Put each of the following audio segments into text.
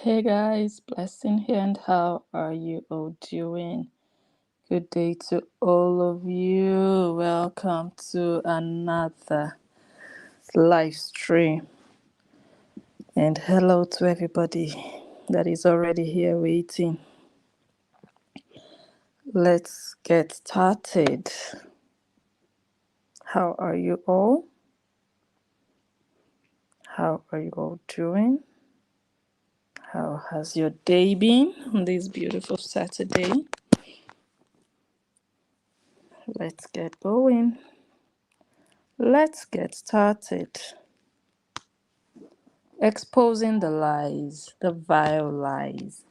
Hey guys, blessing here, and how are you all doing? Good day to all of you. Welcome to another live stream. And hello to everybody that is already here waiting. Let's get started. How are you all? How are you all doing? How has your day been on this beautiful Saturday? Let's get going. Let's get started. Exposing the lies, the vile lies.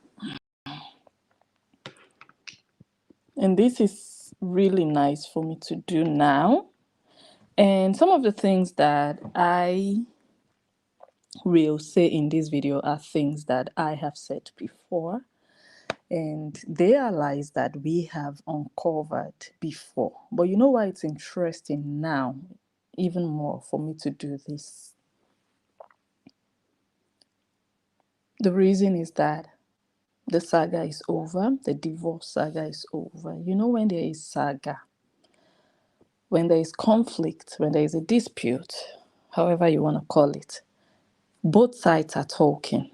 And this is really nice for me to do now. And some of the things that I will say in this video are things that I have said before. And they are lies that we have uncovered before. But you know why it's interesting now, even more for me to do this? The reason is that the saga is over. The divorce saga is over. You know, when there is saga, when there is conflict, when there is a dispute, however you want to call it, both sides are talking.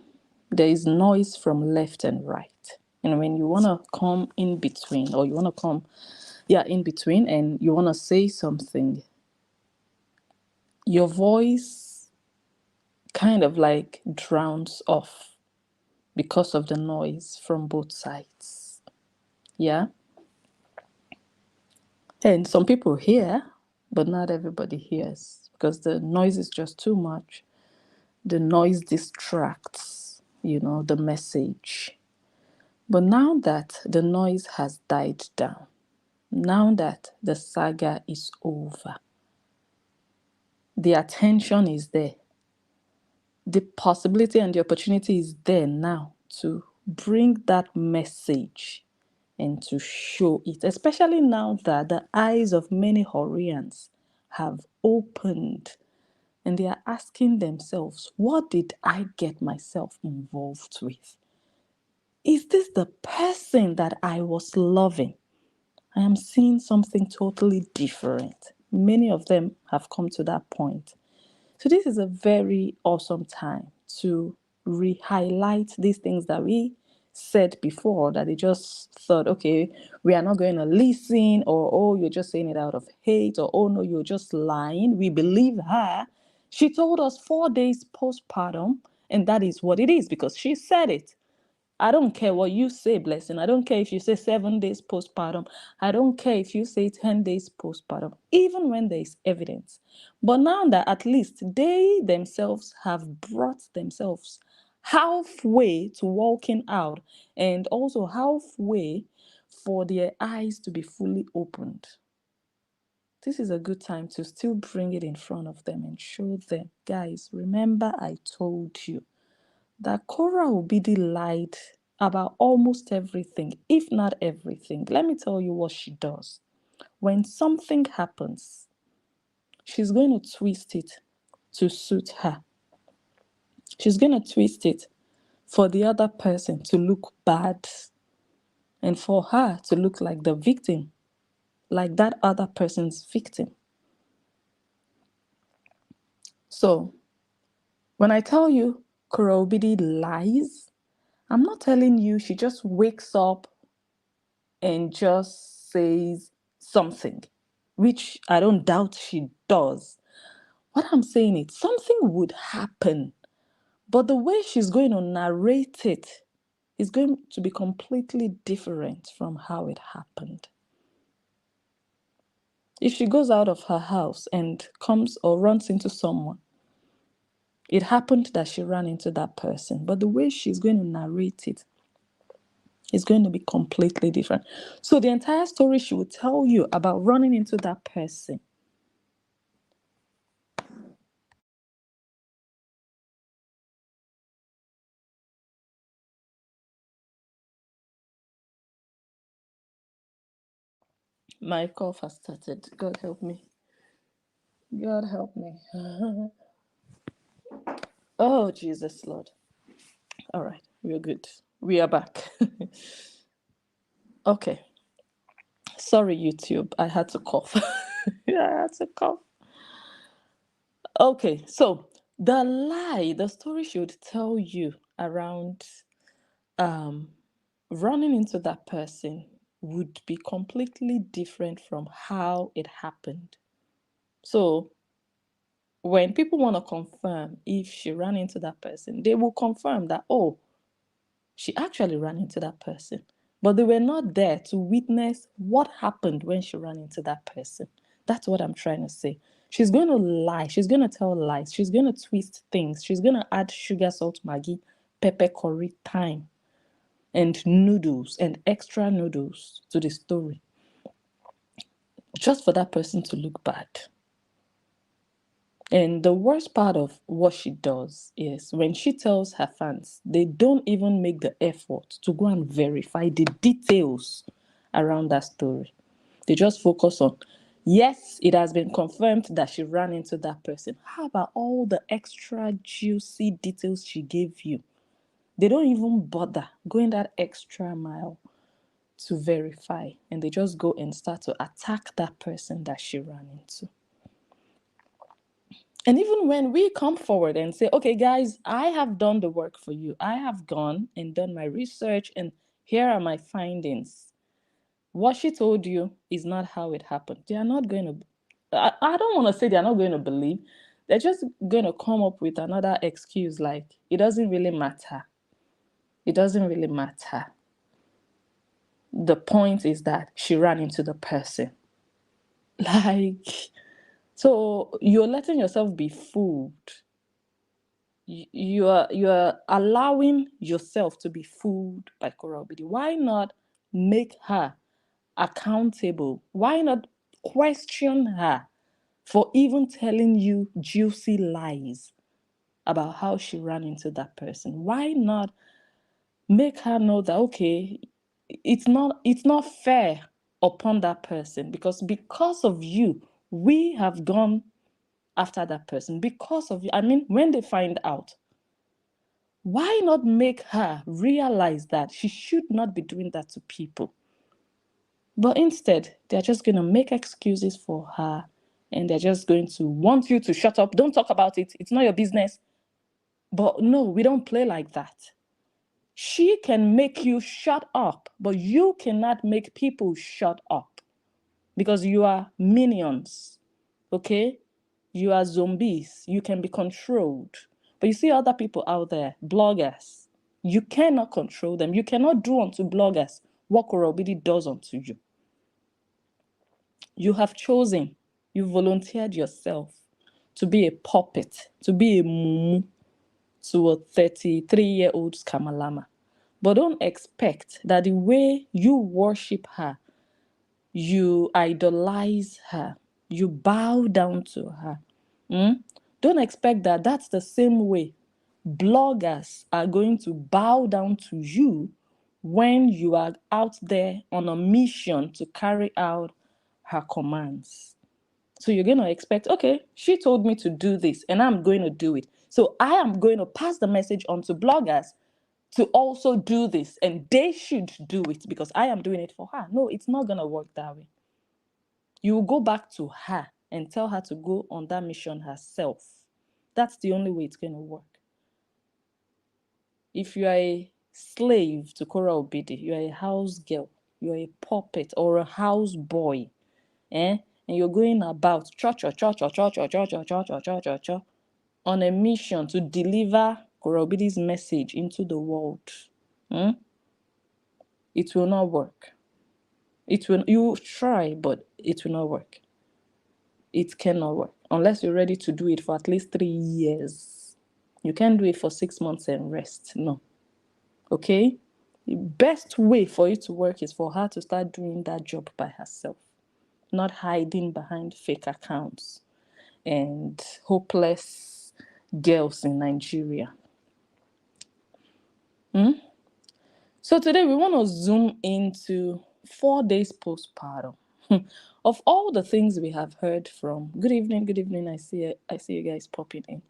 There is noise from left and right. And when you want to come in between, or you want to come, in between, and you want to say something, your voice kind of like drowns off because of the noise from both sides. Yeah. And some people hear, but not everybody hears because the noise is just too much. The noise distracts, the message. But now that the noise has died down, now that the saga is over, the attention is there. The possibility and the opportunity is there now to bring that message and to show it, especially now that the eyes of many Horians have opened and they are asking themselves, what did I get myself involved with? Is this the person that I was loving? I am seeing something totally different. Many of them have come to that point. So this is a very awesome time to re-highlight these things that we said before, that they just thought, okay, we are not going to listen, or oh, you're just saying it out of hate, or oh no, you're just lying. We believe her. She told us 4 days postpartum, and that is what it is because she said it. I don't care what you say, Blessing. I don't care if you say 7 days postpartum. I don't care if you say 10 days postpartum, even when there is evidence. But now that at least they themselves have brought themselves halfway to walking out, and also halfway for their eyes to be fully opened, this is a good time to still bring it in front of them and show them, guys, remember I told you that Cora Obidi lied about almost everything, if not everything. Let me tell you what she does. When something happens, she's going to twist it to suit her. She's going to twist it for the other person to look bad and for her to look like the victim, like that other person's victim. So, when I tell you Cora Obidi lies, I'm not telling you she just wakes up and just says something, which I don't doubt she does. What I'm saying is something would happen, but the way she's going to narrate it is going to be completely different from how it happened. If she goes out of her house and comes or runs into someone, it happened that she ran into that person, but the way she's going to narrate it is going to be completely different. So the entire story she will tell you about running into that person, my cough has started. God help me. God help me. Oh, Jesus, Lord. All right, we're good. We are back. Okay. Sorry, YouTube. I had to cough. Yeah, I had to cough. Okay, so the story should tell you around um running into that person would be completely different from how it happened. So when people want to confirm if she ran into that person, they will confirm that, oh, she actually ran into that person. But they were not there to witness what happened when she ran into that person. That's what I'm trying to say. She's going to lie. She's going to tell lies. She's going to twist things. She's going to add sugar, salt, maggi, pepper, curry, thyme, and noodles and extra noodles to the story just for that person to look bad. And the worst part of what she does is when she tells her fans, they don't even make the effort to go and verify the details around that story. They just focus on, yes, it has been confirmed that she ran into that person. How about all the extra juicy details she gave you? They don't even bother going that extra mile to verify, and they just go and start to attack that person that she ran into. And even when we come forward and say, okay, guys, I have done the work for you, I have gone and done my research, and here are my findings. What she told you is not how it happened. They are not going to, I don't want to say they're not going to believe. They're just going to come up with another excuse like, it doesn't really matter. It doesn't really matter. The point is that she ran into the person. Like, so you're letting yourself be fooled. You are allowing yourself to be fooled by Coral Bidi. Why not make her accountable? Why not question her for even telling you juicy lies about how she ran into that person? Why not make her know that, okay, it's not fair upon that person, because of you we have gone after that person, because of you. I mean, when they find out, why not make her realize that she should not be doing that to people? But instead, they're just going to make excuses for her, and they're just going to want you to shut up. Don't talk about it. It's not your business. But no, we don't play like that. She can make you shut up, but you cannot make people shut up because you are minions. Okay? You are zombies. You can be controlled. But you see other people out there, bloggers, you cannot control them. You cannot do unto bloggers what Korobidi does unto you. You have chosen, you volunteered yourself to be a puppet, to be a mumu to a 33-year-old Skamalama. But don't expect that the way you worship her, you idolize her, you bow down to her. Don't expect that that's the same way bloggers are going to bow down to you when you are out there on a mission to carry out her commands. So you're going to expect, okay, she told me to do this and I'm going to do it. So I am going to pass the message on to bloggers to also do this, and they should do it because I am doing it for her. No, it's not going to work that way. You will go back to her and tell her to go on that mission herself. That's the only way it's going to work. If you are a slave to Kora Obidi, you are a house girl, you are a puppet or a house boy, and you're going about on a mission to deliver Kora Obidi's message into the world. It will not work. You try, but it will not work. It cannot work unless you're ready to do it for at least 3 years. You can't do it for 6 months and rest. No. Okay? The best way for it to work is for her to start doing that job by herself, not hiding behind fake accounts and hopeless girls in Nigeria. So today we want to zoom into 4 days postpartum. Of all the things we have heard from, good evening, I see you guys popping in.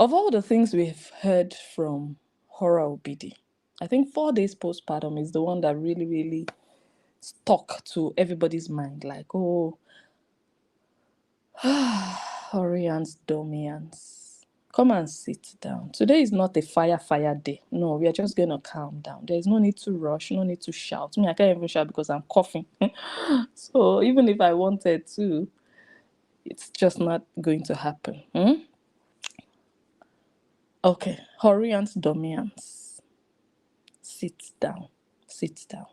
Of all the things we've heard from Horror Obidi, I think 4 days postpartum is the one that really, really stuck to everybody's mind. Like, oh, Orians, Domians, come and sit down. Today is not a fire day. No, we are just going to calm down. There's no need to rush, no need to shout. Me, I can't even shout because I'm coughing. So even if I wanted to, it's just not going to happen. Okay, Horians, Domians, sit down. Sit down.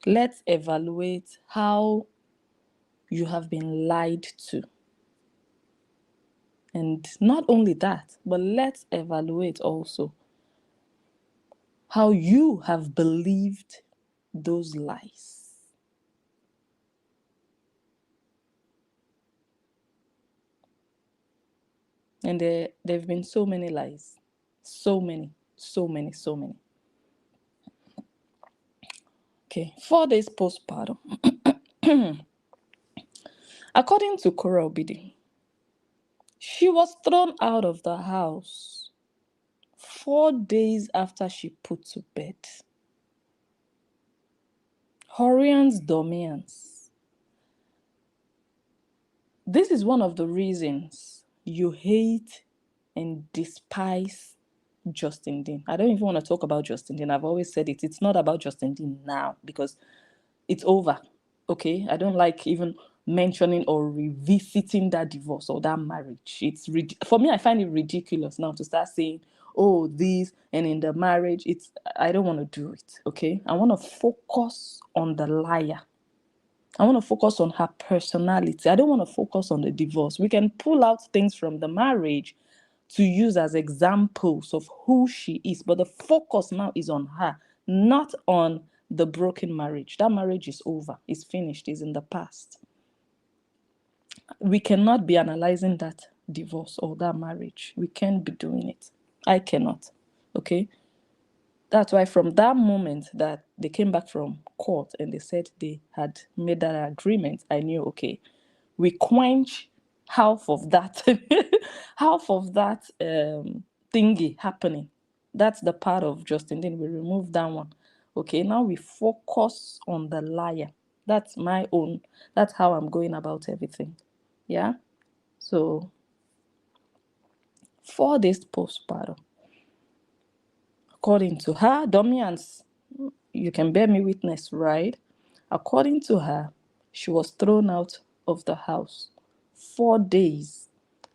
Let's evaluate how you have been lied to. And not only that, but let's evaluate also how you have believed those lies. And there've been so many lies. So many. Okay, 4 days postpartum. According to Kora Obidi, she was thrown out of the house 4 days after she put to bed. Horians, Domians. This is one of the reasons you hate and despise Justin Dean. I don't even want to talk about Justin Dean. I've always said it. It's not about Justin Dean now because it's over. Okay? I don't like even mentioning or revisiting that divorce or that marriage. For me, I find it ridiculous now to start saying, oh, this and in the marriage. I don't want to do it. Okay? I want to focus on the liar. I want to focus on her personality. I don't want to focus on the divorce. We can pull out things from the marriage to use as examples of who she is. But the focus now is on her, not on the broken marriage. That marriage is over. It's finished. It's in the past. We cannot be analyzing that divorce or that marriage. We can't be doing it. I cannot. Okay? That's why from that moment that they came back from court and they said they had made that agreement, I knew, okay, we quench half of that, thingy happening. That's the part of Justin. Then we remove that one. Okay, now we focus on the liar. That's my own. That's how I'm going about everything. Yeah. So 4 days postpartum. According to her, Domians, you can bear me witness, right? According to her, she was thrown out of the house 4 days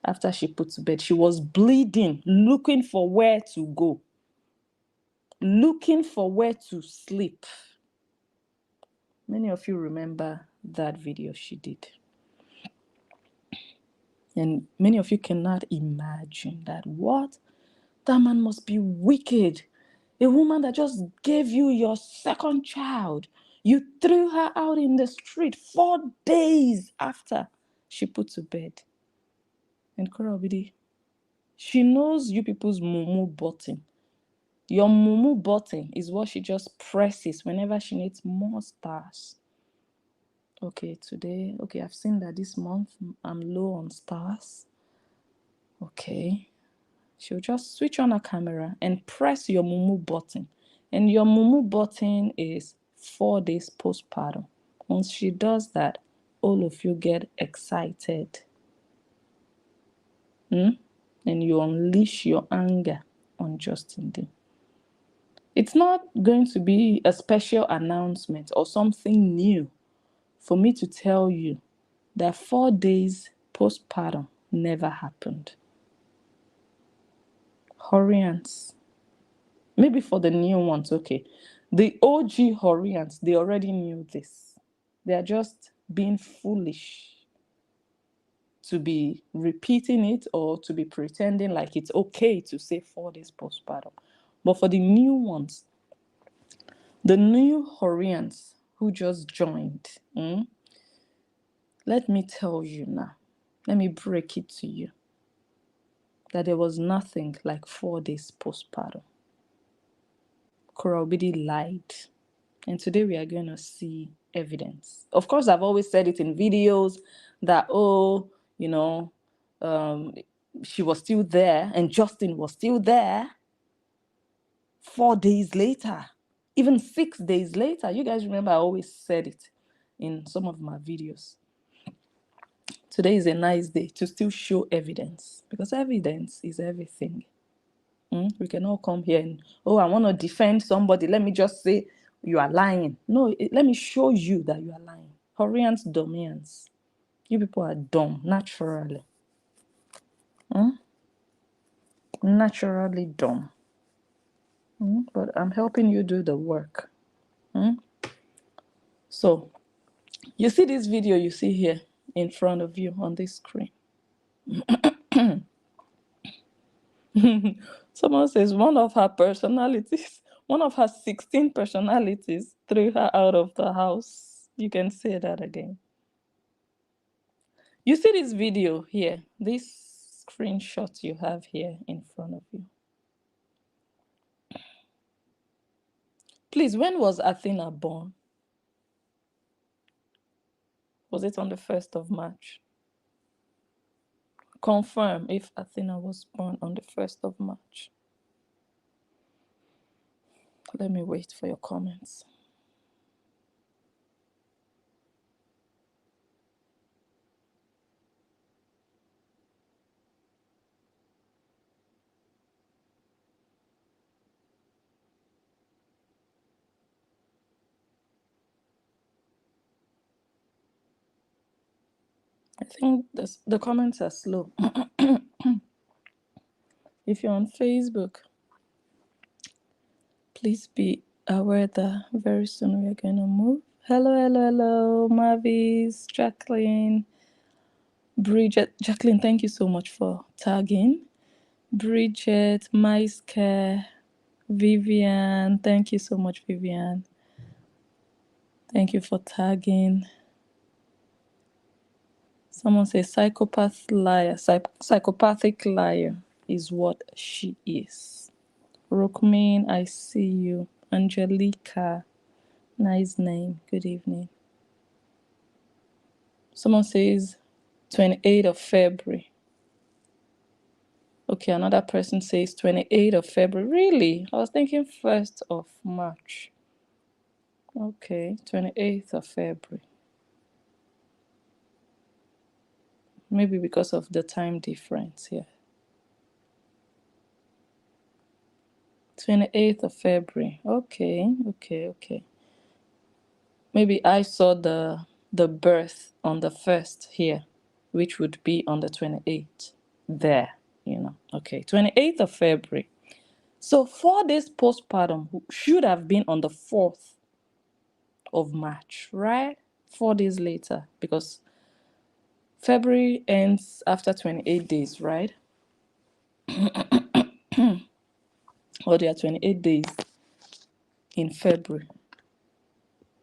after she put to bed. She was bleeding, looking for where to go, looking for where to sleep. Many of you remember that video she did. And many of you cannot imagine that. What? That man must be wicked. A woman that just gave you your second child. You threw her out in the street 4 days after she put to bed. And Kora Obidi, she knows you people's mumu button. Your mumu button is what she just presses whenever she needs more stars. Okay, I've seen that this month I'm low on stars. Okay. She'll just switch on her camera and press your mumu button. And your mumu button is 4 days postpartum. Once she does that, all of you get excited. And you unleash your anger on Justin Dean. It's not going to be a special announcement or something new for me to tell you that 4 days postpartum never happened. Horians. Maybe for the new ones, okay. The OG Horians, they already knew this. They are just being foolish to be repeating it or to be pretending like it's okay to say 4 days postpartum. But for the new ones, the new Horians who just joined, let me tell you now, let me break it to you, that there was nothing like 4 days postpartum. Kora Obidi lied. And today we are going to see evidence. Of course, I've always said it in videos that, she was still there and Justin was still there 4 days later, even 6 days later. You guys remember I always said it in some of my videos. Today is a nice day to still show evidence, because evidence is everything. We can all come here and, oh, I want to defend somebody. Let me just say you are lying. No, let me show you that you are lying. Horians, Domians. You people are dumb naturally. Naturally dumb. But I'm helping you do the work. So, you see this video you see here in front of you on this screen. Someone says one of her personalities, one of her 16 personalities threw her out of the house. You can say that again. You see this video here, this screenshot you have here in front of you. Please, when was Athena born? Was it on the 1st of March? Confirm if Athena was born on the 1st of March. Let me wait for your comments. I think the comments are slow. If you're on Facebook, please be aware that very soon we are going to move. Hello, Mavis, Jacqueline, Bridget. Jacqueline, thank you so much for tagging. Bridget, Maiske, Vivian, thank you so much, Vivian. Thank you for tagging. Someone says psychopath liar. Psychopathic liar is what she is. Rokmin, I see you. Angelica, nice name. Good evening. Someone says 28th of February. Okay, another person says 28th of February. Really? I was thinking 1st of March. Okay, 28th of February. Maybe because of the time difference here. 28th of February. Okay. Maybe I saw the birth on the 1st here, which would be on the 28th there, Okay, 28th of February. So 4 days postpartum should have been on the 4th of March, right? 4 days later, because February ends after 28 days, right? Or there are 28 days in February.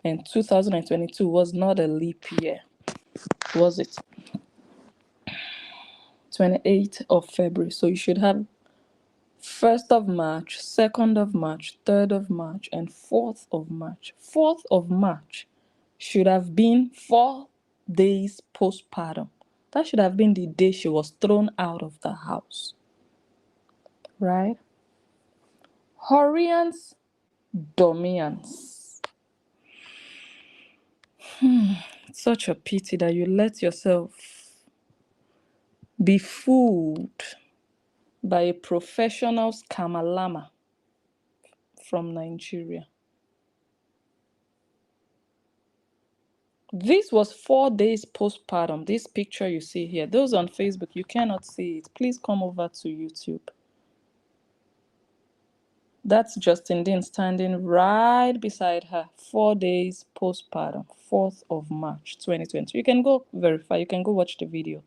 And 2022 was not a leap year, was it? 28th of February. So you should have 1st of March, 2nd of March, 3rd of March, and 4th of March. 4th of March should have been 4 days postpartum. That should have been the day she was thrown out of the house. Right? Horians, Domians. It's such a pity that you let yourself be fooled by a professional scamalama from Nigeria. This was 4 days postpartum. This picture you see here. Those on Facebook, you cannot see it. Please come over to YouTube. That's Justin Dean standing right beside her. 4 days postpartum. 4th of March 2020. You can go verify. You can go watch the video.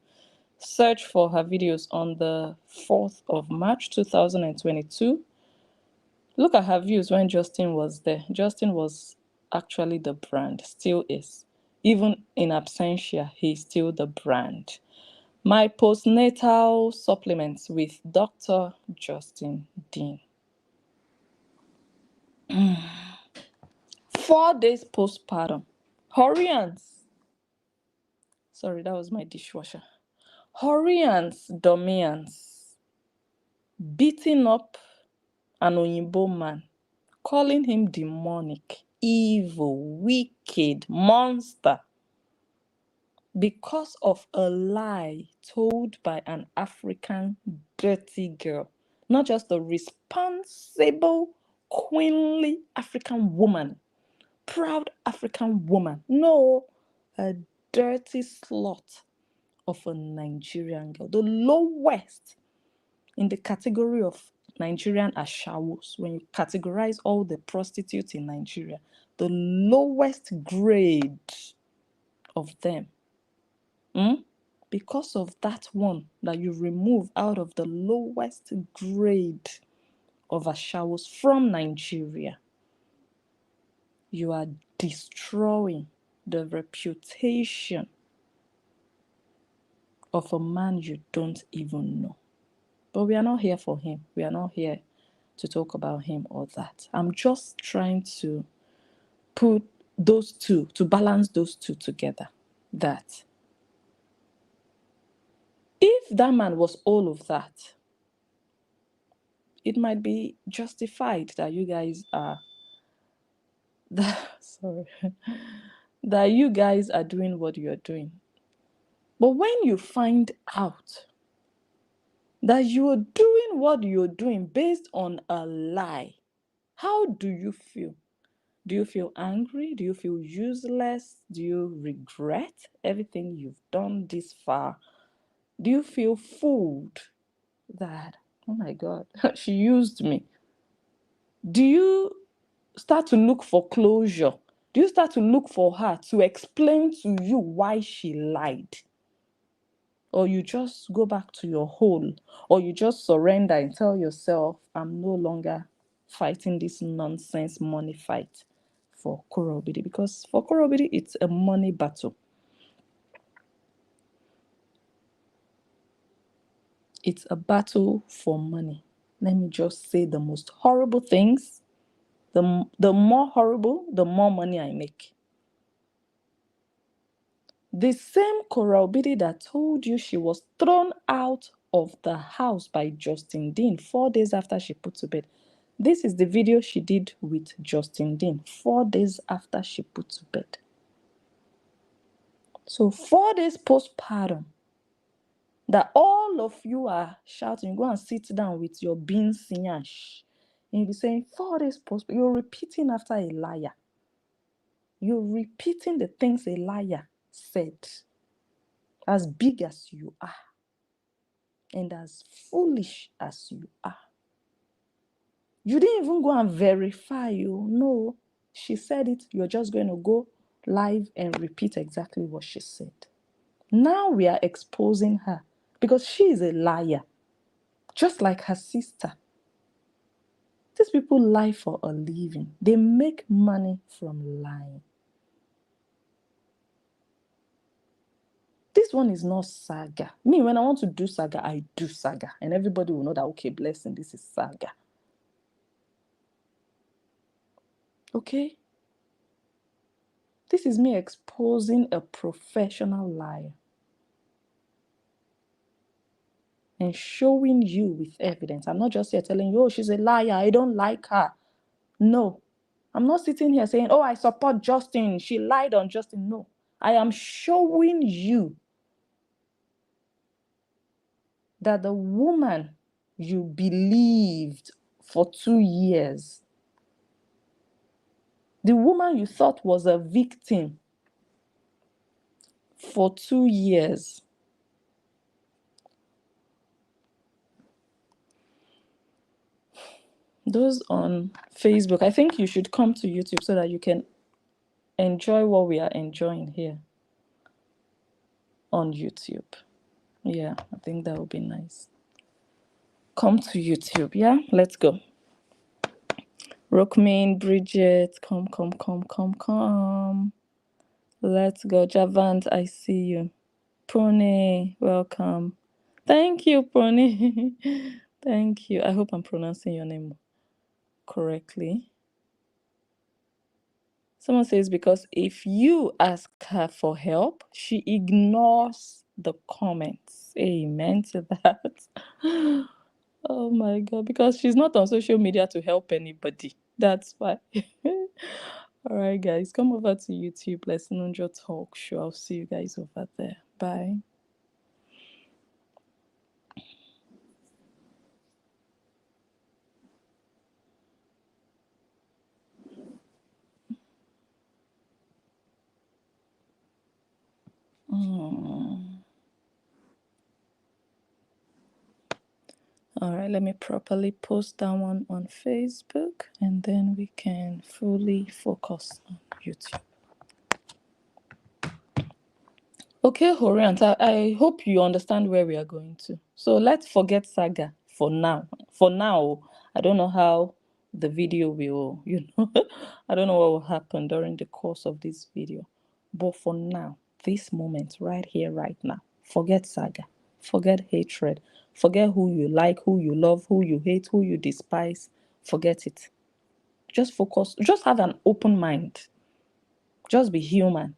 Search for her videos on the 4th of March 2022. Look at her views when Justin was there. Justin was actually the brand, still is. Even in absentia, he's still the brand. My postnatal supplements with Dr. Justin Dean. 4 days postpartum. Horians. Sorry, that was my dishwasher. Horians, Domians, beating up an Oyinbo man, calling him demonic, evil, wicked, monster, because of a lie told by an African dirty girl. Not just a responsible, queenly African woman, proud African woman. No, a dirty slut of a Nigerian girl. The lowest in the category of Nigerian ashawos, when you categorize all the prostitutes in Nigeria, the lowest grade of them. Because of that one that you remove out of the lowest grade of ashawos from Nigeria, you are destroying the reputation of a man you don't even know. But we are not here for him. We are not here to talk about him or that. I'm just trying to put those two, to balance those two together. That if that man was all of that, it might be justified that you guys are that you guys are doing what you're doing. But when you find out that you're doing what you're doing based on a lie, how do you feel? Do you feel angry? Do you feel useless? Do you regret everything you've done this far? Do you feel fooled that, oh my God, she used me? Do you start to look for closure? Do you start to look for her to explain to you why she lied? Or you just go back to your hole, or you just surrender and tell yourself, I'm no longer fighting this nonsense money fight for Korobidi, because for Korobidi, it's a money battle. It's a battle for money. Let me just say the most horrible things. The more horrible, the more money I make. The same Korobidi that told you she was thrown out of the house by Justin Dean 4 days after she put to bed. This is the video she did with Justin Dean 4 days after she put to bed. So 4 days postpartum, that all of you are shouting, go and sit down with your beans sinyash. And you'll be saying, 4 days postpartum, you're repeating after a liar. You're repeating the things a liar said, as big as you are and as foolish as you are. You didn't even go and verify you. No, she said it. You're just going to go live and repeat exactly what she said. Now we are exposing her because she is a liar, just like her sister. These people lie for a living. They make money from lying. This one is not saga. Me, when I want to do saga, I do saga. And everybody will know that, okay, blessing, this is saga. Okay? This is me exposing a professional liar and showing you with evidence. I'm not just here telling you, oh, she's a liar, I don't like her. No. I'm not sitting here saying, oh, I support Justin, she lied on Justin. No. I am showing you that the woman you believed for 2 years, the woman you thought was a victim for 2 years, those on Facebook, I think you should come to YouTube so that you can enjoy what we are enjoying here on YouTube. Yeah, I think that would be nice. Come to YouTube, yeah? Let's go. Rockmain, Bridget, come. Let's go. Javant, I see you. Prone, welcome. Thank you, Prone. Thank you. I hope I'm pronouncing your name correctly. Someone says, because if you ask her for help, she ignores the comments. Amen to that. Oh my God, because she's not on social media to help anybody. That's why. All right, guys, come over to YouTube. Let's Nunjo Talk Show. I'll see you guys over there. Bye. All right, let me properly post that one on Facebook, and then we can fully focus on YouTube. Okay, Horiant, I hope you understand where we are going to. So let's forget Saga for now. For now, I don't know how the video will, I don't know what will happen during the course of this video. But for now, this moment, right here, right now, forget Saga. Forget hatred. Forget who you like, who you love, who you hate, who you despise. Forget it. Just focus. Just have an open mind. Just be human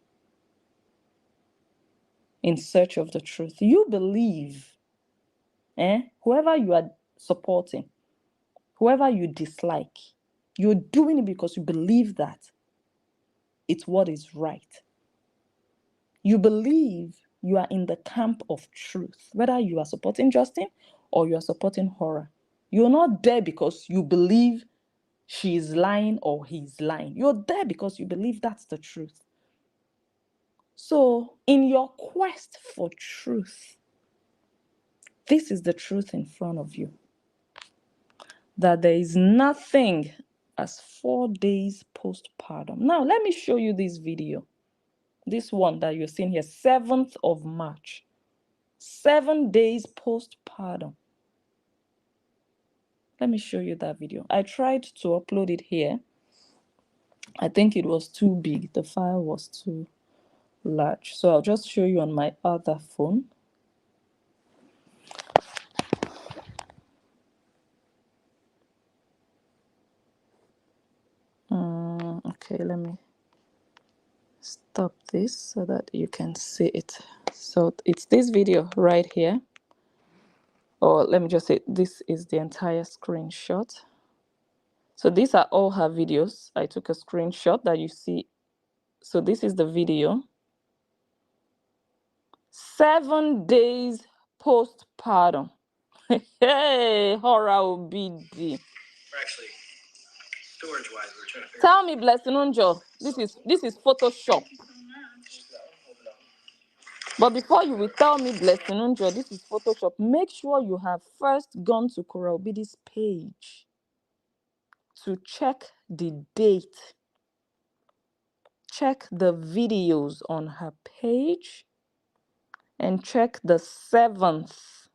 in search of the truth. You believe, whoever you are supporting, whoever you dislike, you're doing it because you believe that it's what is right. You believe you are in the camp of truth, whether you are supporting Justin or you are supporting Horror. You're not there because you believe she is lying or he's lying. You're there because you believe that's the truth. So, in your quest for truth, this is the truth in front of you. That there is nothing as 4 days postpartum. Now, let me show you this video. This one that you're seeing here, 7th of March. 7 days postpartum. Let me show you that video. I tried to upload it here. I think it was too big. The file was too large. So I'll just show you on my other phone. Okay, let me stop this so that you can see it. So it's this video right here. Or let me just say, this is the entire screenshot. So these are all her videos. I took a screenshot that you see. So this is the video. 7 days postpartum. Hey, horror OBD. Actually, storage-wise, we're trying to figure. Tell me, Blessing Unjo, this is Photoshop. But before you will tell me, Blessing Unjo, this is Photoshop, make sure you have first gone to Kora Obidi's page to check the date. Check the videos on her page and check the 7th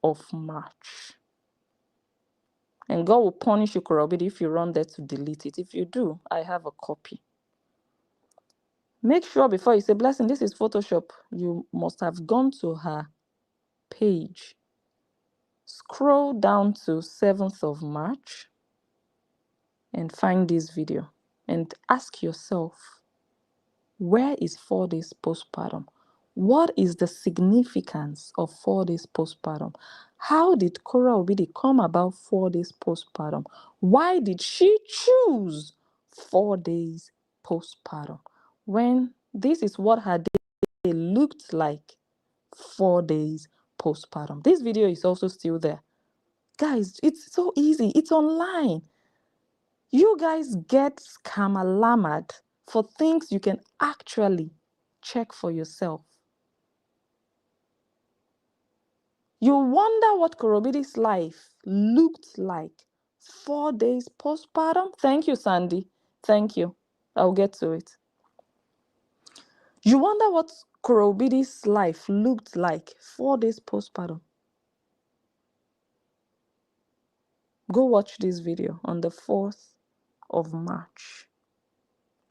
of March. And God will punish you, Kora Obidi, if you run there to delete it. If you do, I have a copy. Make sure before you say, Blessing, this is Photoshop, you must have gone to her page. Scroll down to 7th of March and find this video. And ask yourself, where is 4 days postpartum? What is the significance of 4 days postpartum? How did Kora Obidi come about 4 days postpartum? Why did she choose 4 days postpartum? When this is what her day looked like 4 daid postpartum. This video is also still there. Guys, it's so easy. It's online. You guys get scam-alamed for things you can actually check for yourself. You wonder what Kora Obidi's life looked like 4 days postpartum? Thank you, Sandy. Thank you. I'll get to it. You wonder what Kora Obidi's life looked like 4 days postpartum? Go watch this video on the 4th of March.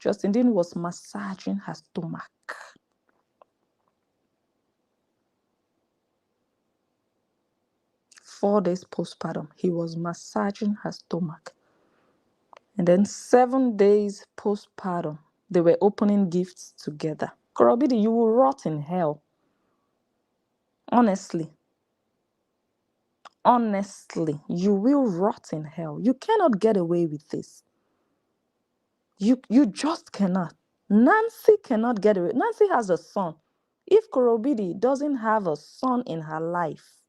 Justin Dean was massaging her stomach. 4 days postpartum, he was massaging her stomach. And then 7 days postpartum, they were opening gifts together. Kora Obidi, you will rot in hell. Honestly, you will rot in hell. You cannot get away with this. You just cannot. Nancy cannot get away. Nancy has a son. If Korobidi doesn't have a son in her life,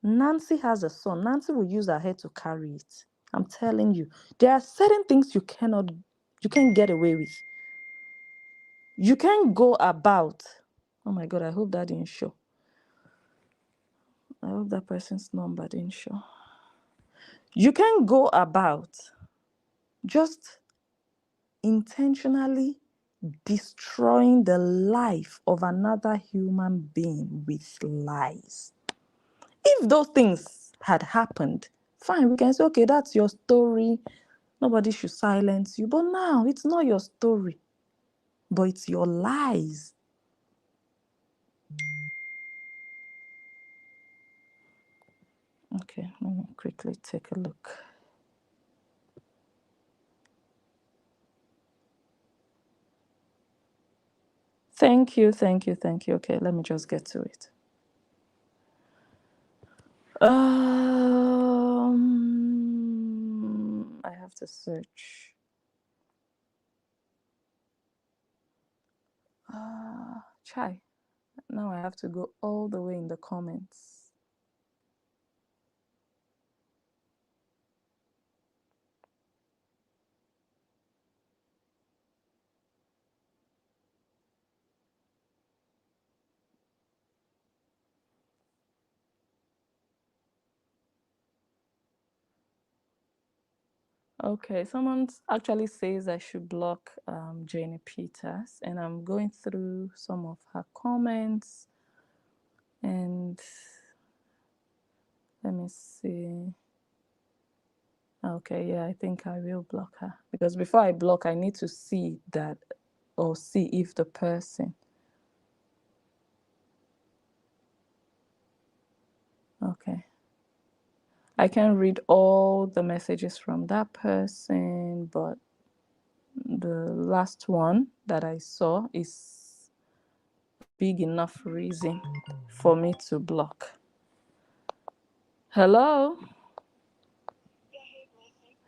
Nancy has a son. Nancy will use her head to carry it. I'm telling you. There are certain things you can't get away with. You can't go about. Oh my God, I hope that didn't show. I hope that person's number didn't show. You can go about just intentionally destroying the life of another human being with lies. If those things had happened, fine, we can say, okay, that's your story. Nobody should silence you. But now it's not your story, but it's your lies. Okay, let me quickly take a look. Thank you. Okay, let me just get to it. I have to search. Chai. Now I have to go all the way in the comments. Okay, someone actually says I should block Janie Peters, and I'm going through some of her comments, and let me see. Okay, yeah, I think I will block her, because before I block, I need to see that, or see if the person. Okay. I can read all the messages from that person, but the last one that I saw is big enough reason for me to block. Hello?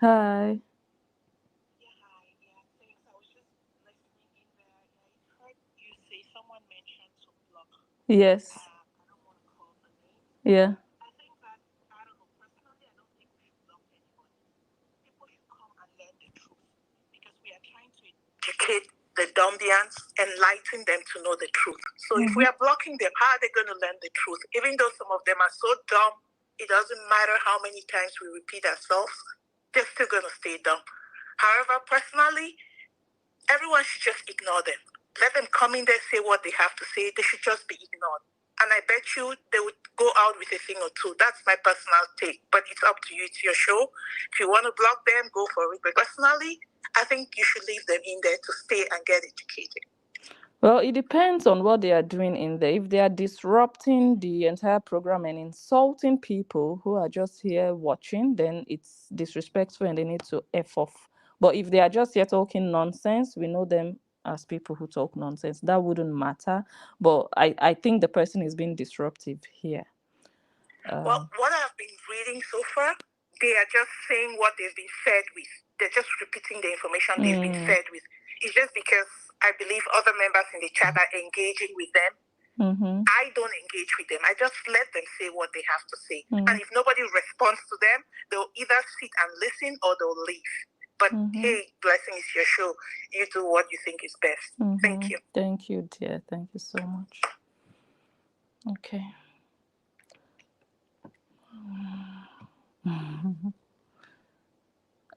Hi. Yes. Yeah. Educate the Dombians, enlighten them to know the truth. So if we are blocking them, how are they going to learn the truth? Even though some of them are so dumb, it doesn't matter how many times we repeat ourselves, they're still going to stay dumb. However, personally, everyone should just ignore them. Let them come in there, say what they have to say. They should just be ignored. And I bet you they would go out with a thing or two. That's my personal take. But it's up to you. It's your show. If you want to block them, go for it. But personally, I think you should leave them in there to stay and get educated. Well, it depends on what they are doing in there. If they are disrupting the entire program and insulting people who are just here watching, then it's disrespectful and they need to F off. But if they are just here talking nonsense, we know them as people who talk nonsense. That wouldn't matter. But I think the person is being disruptive here. Well, what I've been reading so far, they are just saying what they've been fed with. They're just repeating the information they've been fed with. It's just because I believe other members in the chat are engaging with them. I don't engage with them. I just let them say what they have to say. And if nobody responds to them, they'll either sit and listen or they'll leave. But hey, Blessing, it's your show. You do what you think is best. Thank you. Thank you, dear. Thank you so much. Okay.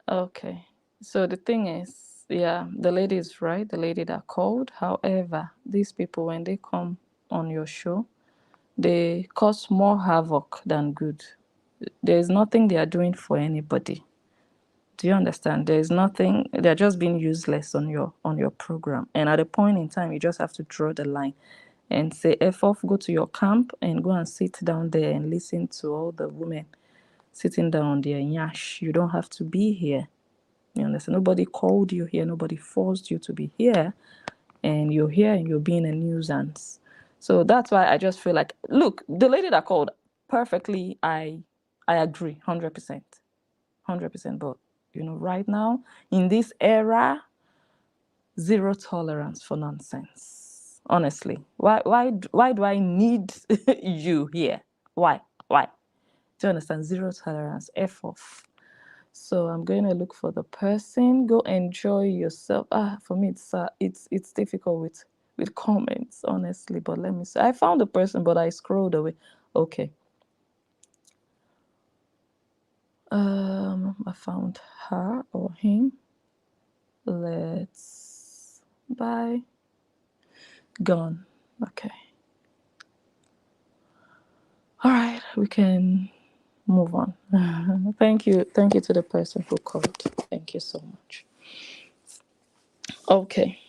Okay. So the thing is, yeah, the lady is right, the lady that called. However, these people, when they come on your show, they cause more havoc than good. There's nothing they are doing for anybody. Do you understand? There's nothing, they're just being useless on your program. And at a point in time, you just have to draw the line and say, F off, go to your camp and go and sit down there and listen to all the women sitting down on their nyash. You don't have to be here. You understand? Nobody called you here. Nobody forced you to be here. And you're here and you're being a nuisance. So that's why I just feel like, look, the lady that called, perfectly, I agree 100%. 100%. But, right now, in this era, zero tolerance for nonsense. Honestly. Why do I need you here? Why? Why? Do you understand? Zero tolerance. F off. So I'm going to look for the person. Go enjoy yourself. For me, it's difficult with comments, honestly. But let me see. I found the person, but I scrolled away. Okay. I found her or him. Let's bye. Gone. Okay. All right. We can move on. Thank you. Thank you to the person who called. Thank you so much. Okay.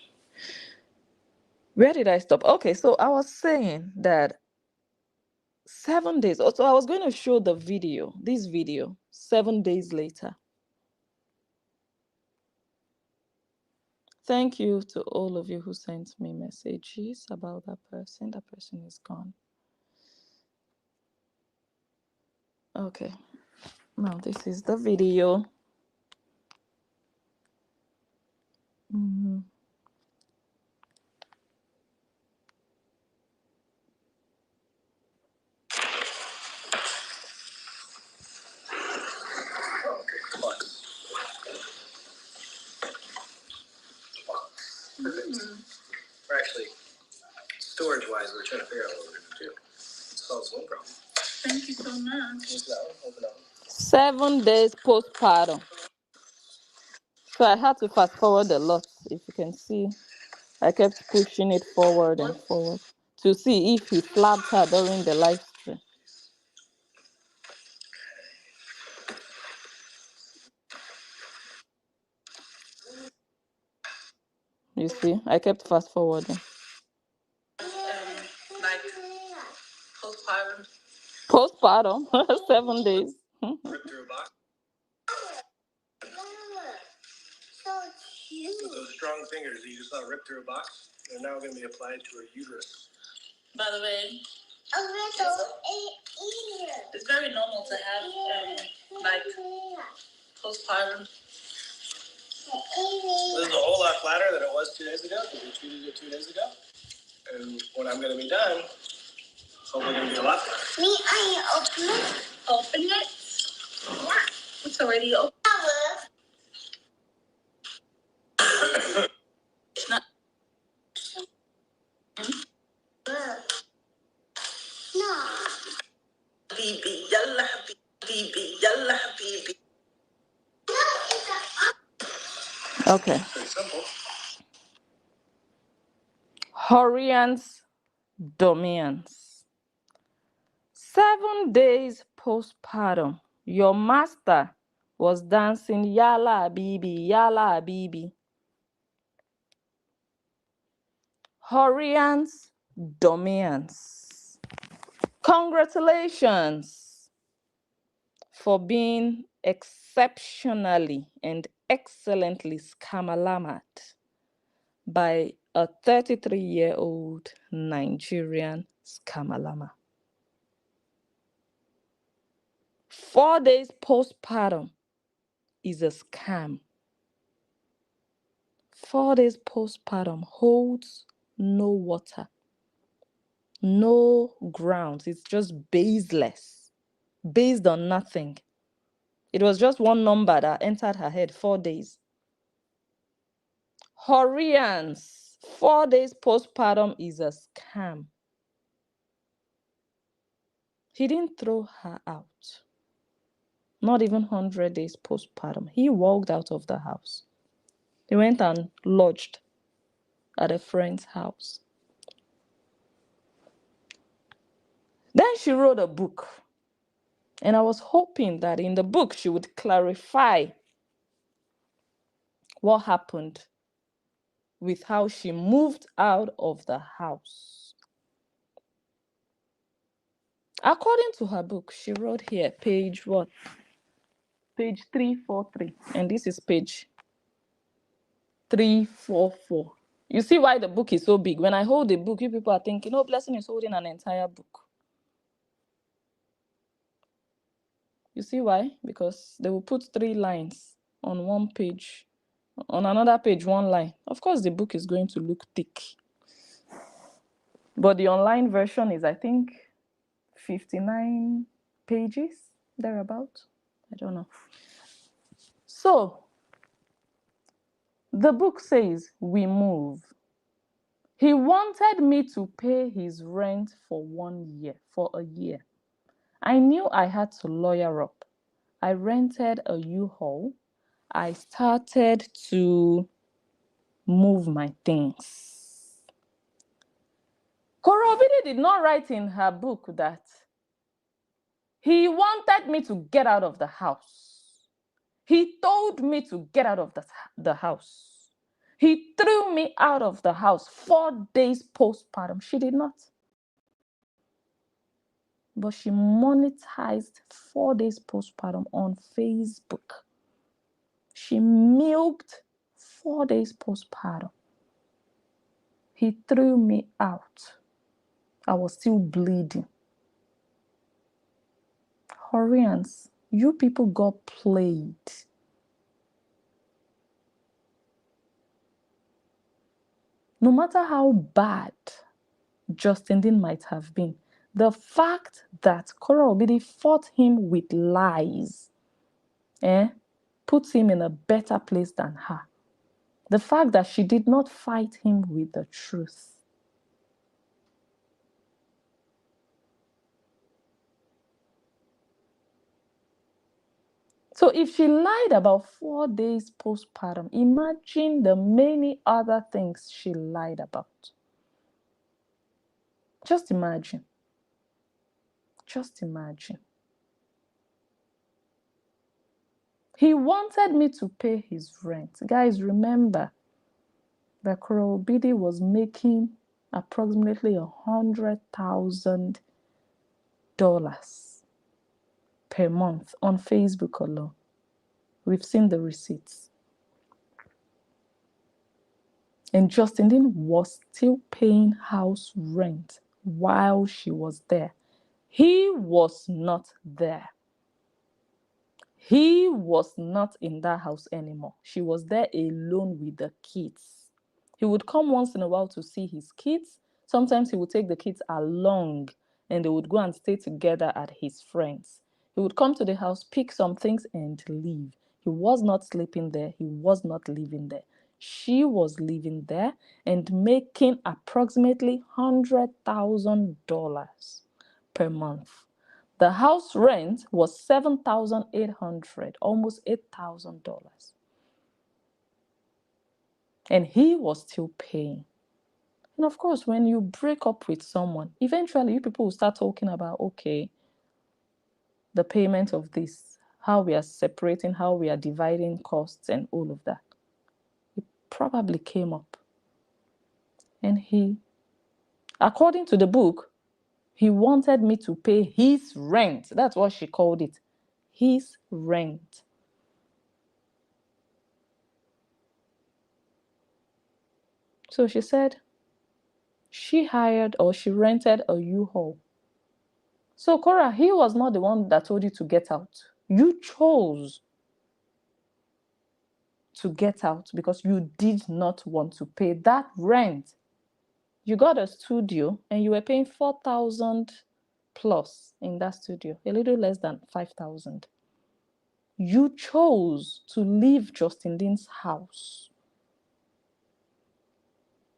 Where did I stop? Okay, so I was saying that 7 days. So I was going to show this video, 7 days later. Thank you to all of you who sent me messages about that person. That person is gone. Okay, now this is the video. We're actually, storage-wise, we're trying to figure out what we're going to do. Solves one problem. Thank you so much. Open up. 7 days postpartum. So I had to fast forward a lot. If you can see, I kept pushing it forward and forward to see if he slapped her during the live stream. You see, I kept fast forwarding. Like postpartum. Postpartum, 7 days. Rip through a box. So cute. With those strong fingers that you just saw rip through a box, they're now going to be applied to her uterus. By the way, it's very normal to have like postpartum. This is a whole lot flatter than it was 2 days ago because we treated it 2 days ago. And when I'm going to be done, hopefully going to be a lot flatter. Me, I open it. Open it? Yeah. It's already open. It's not. No. Habibi, yalla habibi, yalla habibi. Okay. Pretty simple. Horians Domians. 7 days postpartum. Your master was dancing Yala Bibi, Yala Bibi. Horians Domians. Congratulations for being exceptionally and excellently scamalamat by a 33-year-old Nigerian scamalama. 4 days postpartum is a scam. 4 days postpartum holds no water, no grounds. It's just baseless, based on nothing. It was just one number that entered her head. 4 days. Horians, 4 days postpartum is a scam. He didn't throw her out. Not even 100 days postpartum. He walked out of the house. He went and lodged at a friend's house. Then she wrote a book. And I was hoping that in the book she would clarify what happened with how she moved out of the house. According to her book, she wrote here, page what? Page 343. And this is page 344. You see why the book is so big? When I hold the book, you people are thinking, oh, Blessing is holding an entire book. You see why? Because they will put 3 lines on one page. On another page, 1 line. Of course, the book is going to look thick. But the online version is, I think, 59 pages, thereabout. I don't know. So, the book says, we move. He wanted me to pay his rent for 1 year, for a year. I knew I had to lawyer up. I rented a U-Haul. I started to move my things. Korobidi did not write in her book that he wanted me to get out of the house. He told me to get out of the house. He threw me out of the house 4 days postpartum. She did not. But she monetized 4 days postpartum on Facebook. She milked 4 days postpartum. He threw me out. I was still bleeding. Horians, you people got played. No matter how bad Justin Dean might have been, the fact that Kora Obidi fought him with lies puts him in a better place than her. The fact that she did not fight him with the truth. So if she lied about 4 days postpartum, imagine the many other things she lied about. Just imagine. Just imagine. He wanted me to pay his rent. Guys, remember that Korobidi was making approximately $100,000 per month on Facebook alone. We've seen the receipts. And Justin Dean was still paying house rent while she was there. He was not there. He was not in that house anymore. She was there alone with the kids. He would come once in a while to see his kids. Sometimes he would take the kids along and they would go and stay together at his friends. He would come to the house, pick some things and leave. He was not sleeping there. He was not living there. She was living there and making approximately $100,000 per month. The house rent was $7,800, almost $8,000. And he was still paying. And of course, when you break up with someone, eventually you people will start talking about, okay, the payment of this, how we are separating, how we are dividing costs and all of that. It probably came up. And he, according to the book, he wanted me to pay his rent. That's what she called it. His rent. So she said she hired or she rented a U-Haul. So Cora, he was not the one that told you to get out. You chose to get out because you did not want to pay that rent. You got a studio and you were paying 4,000 plus in that studio, a little less than 5,000. You chose to leave Justin Dean's house.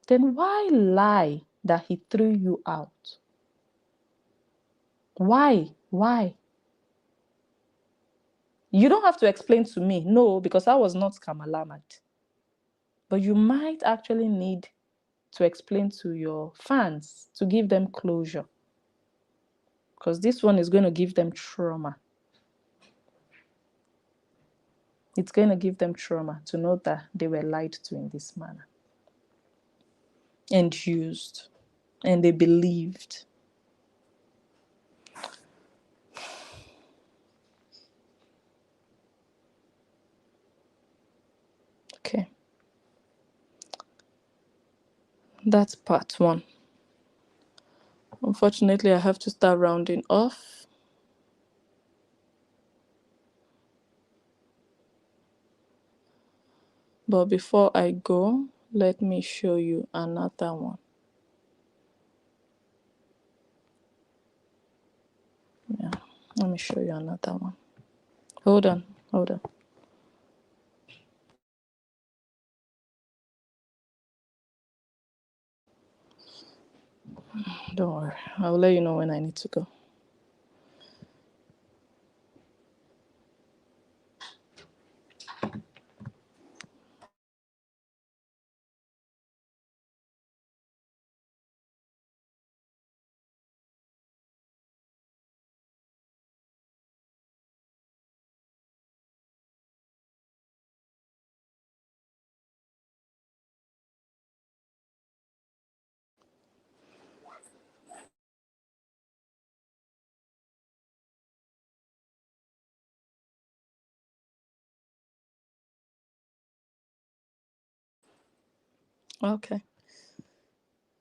Then why lie that he threw you out? Why? Why? You don't have to explain to me, no, because I was not Kamalamat. But you might actually need to explain to your fans to give them closure. Because this one is going to give them trauma. It's going to give them trauma to know that they were lied to in this manner. And used. And they believed. Okay. That's part one. Unfortunately, I have to start rounding off. But before I go, let me show you another one. Yeah, let me show you another one. Hold on, hold on. Don't worry, I'll let you know when I need to go. Okay.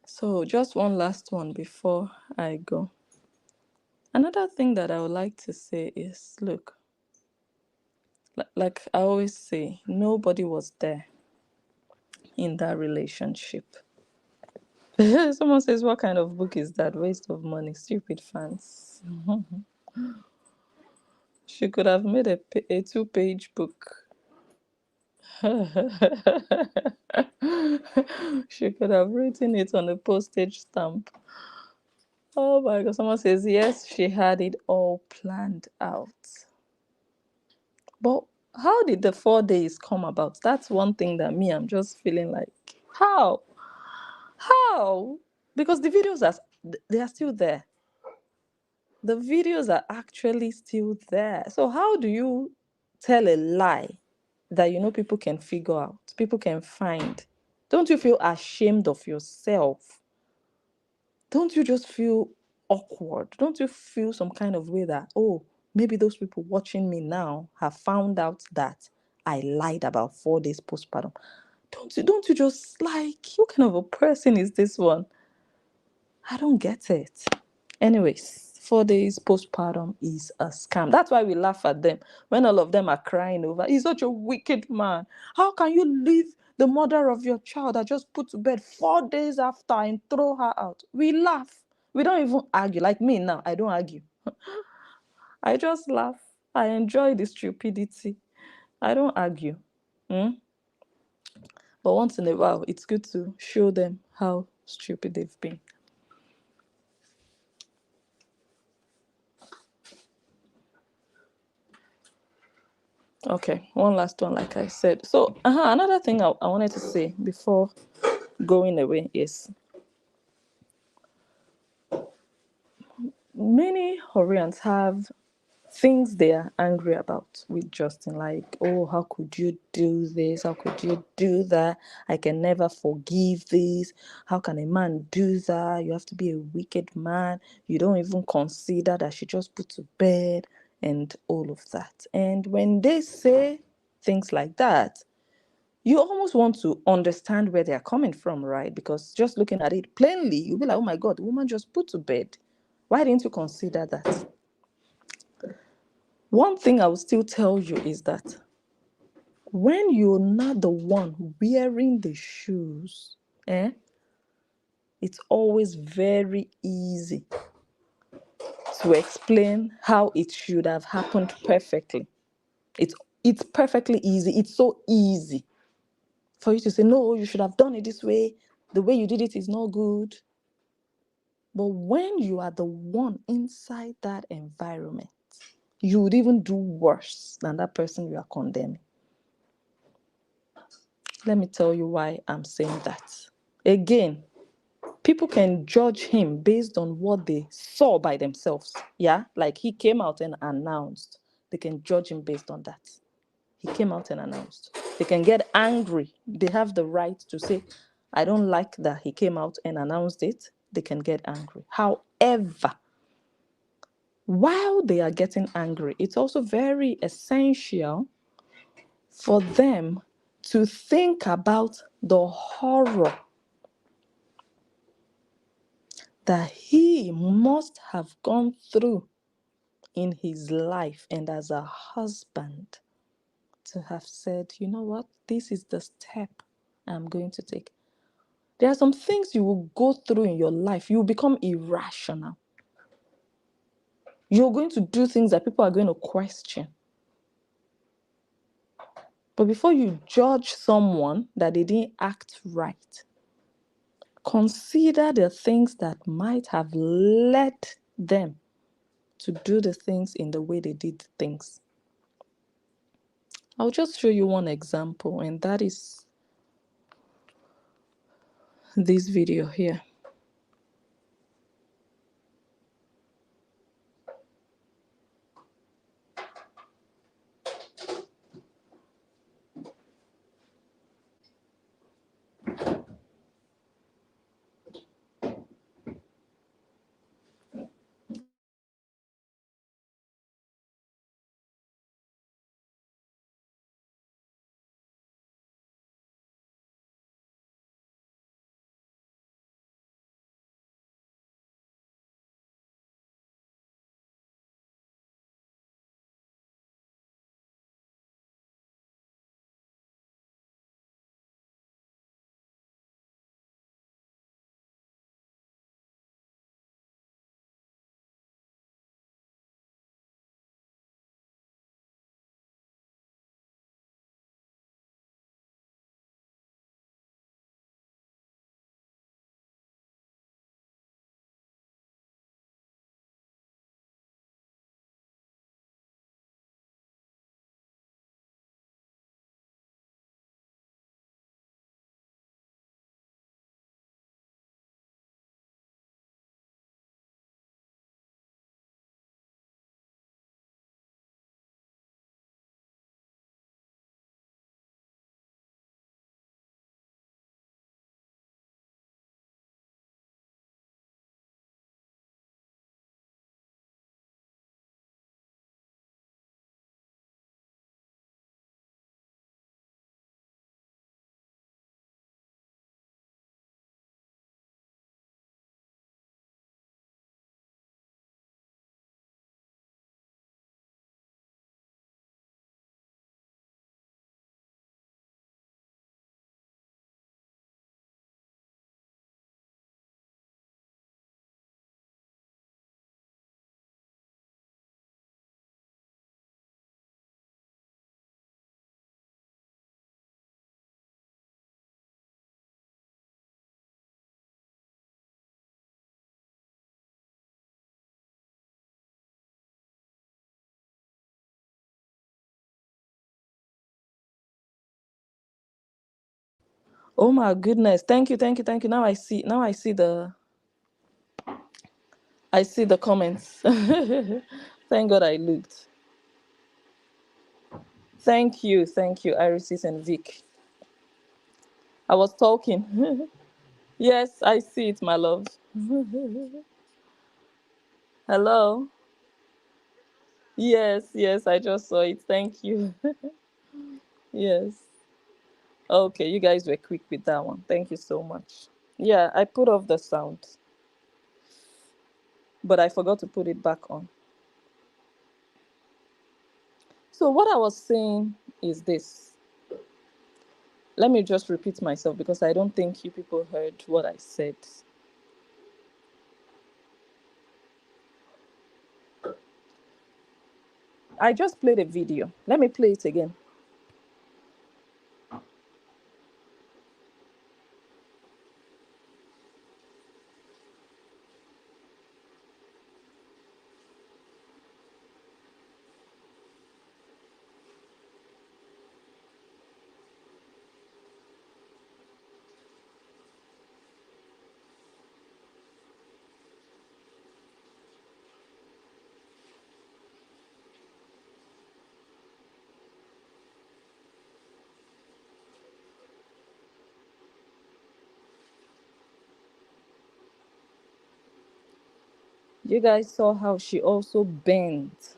So just one last one before I go. Another thing that I would like to say is, look, like I always say, nobody was there in that relationship. Someone says, what kind of book is that? Waste of money, stupid fans. She could have made a 2-page book. She could have written it on a postage stamp. Oh my God. Someone says, yes, she had it all planned out. But how did the 4 days come about? That's one thing that I'm just feeling like, how? How? Because the videos they are still there. The videos are actually still there. So how do you tell a lie that people can figure out, people can find? Don't you feel ashamed of yourself? Don't you just feel awkward? Don't you feel some kind of way that, oh, maybe those people watching me now have found out that I lied about 4 days postpartum? Don't you just like, what kind of a person is this one? I don't get it. Anyways, 4 days postpartum is a scam. That's why we laugh at them when all of them are crying over, he's such a wicked man. How can you leave the mother of your child that just put to bed 4 days after and throw her out? We laugh. We don't even argue. Like me now, I don't argue. I just laugh. I enjoy the stupidity. I don't argue. Hmm? But once in a while, it's good to show them how stupid they've been. Okay, one last one, like I said. So, another thing I wanted to say before going away is many Horians have things they are angry about with Justin, like, oh, how could you do this? How could you do that? I can never forgive this. How can a man do that? You have to be a wicked man. You don't even consider that she just put to bed and all of that. And when they say things like that, you almost want to understand where they're coming from, right? Because just looking at it plainly, you'll be like, oh my God, the woman just put to bed. Why didn't you consider that? One thing I will still tell you is that when you're not the one wearing the shoes, it's always very easy to explain how it should have happened perfectly. It's perfectly easy. It's so easy for you to say, no, you should have done it this way. The way you did it is not good. But when you are the one inside that environment, you would even do worse than that person you are condemning. Let me tell you why I'm saying that. Again, people can judge him based on what they saw by themselves. Yeah, like he came out and announced. They can judge him based on that. He came out and announced. They can get angry. They have the right to say, I don't like that he came out and announced it. They can get angry. However, while they are getting angry, it's also very essential for them to think about the horror that he must have gone through in his life and as a husband to have said, you know what, this is the step I'm going to take. There are some things you will go through in your life. You will become irrational. You're going to do things that people are going to question. But before you judge someone that they didn't act right, consider the things that might have led them to do the things in the way they did things. I'll just show you one example, and that is this video here. Oh my goodness. Thank you, thank you, thank you. I see the comments. Thank God I looked. Thank you, Iris and Vic. I was talking. Yes, I see it, my love. Hello. Yes, I just saw it. Thank you. Yes. Okay, you guys were quick with that one. Thank you so much. Yeah, I put off the sound, but I forgot to put it back on. So what I was saying is this. Let me just repeat myself because I don't think you people heard what I said. I just played a video. Let me play it again. You guys saw how she also bent.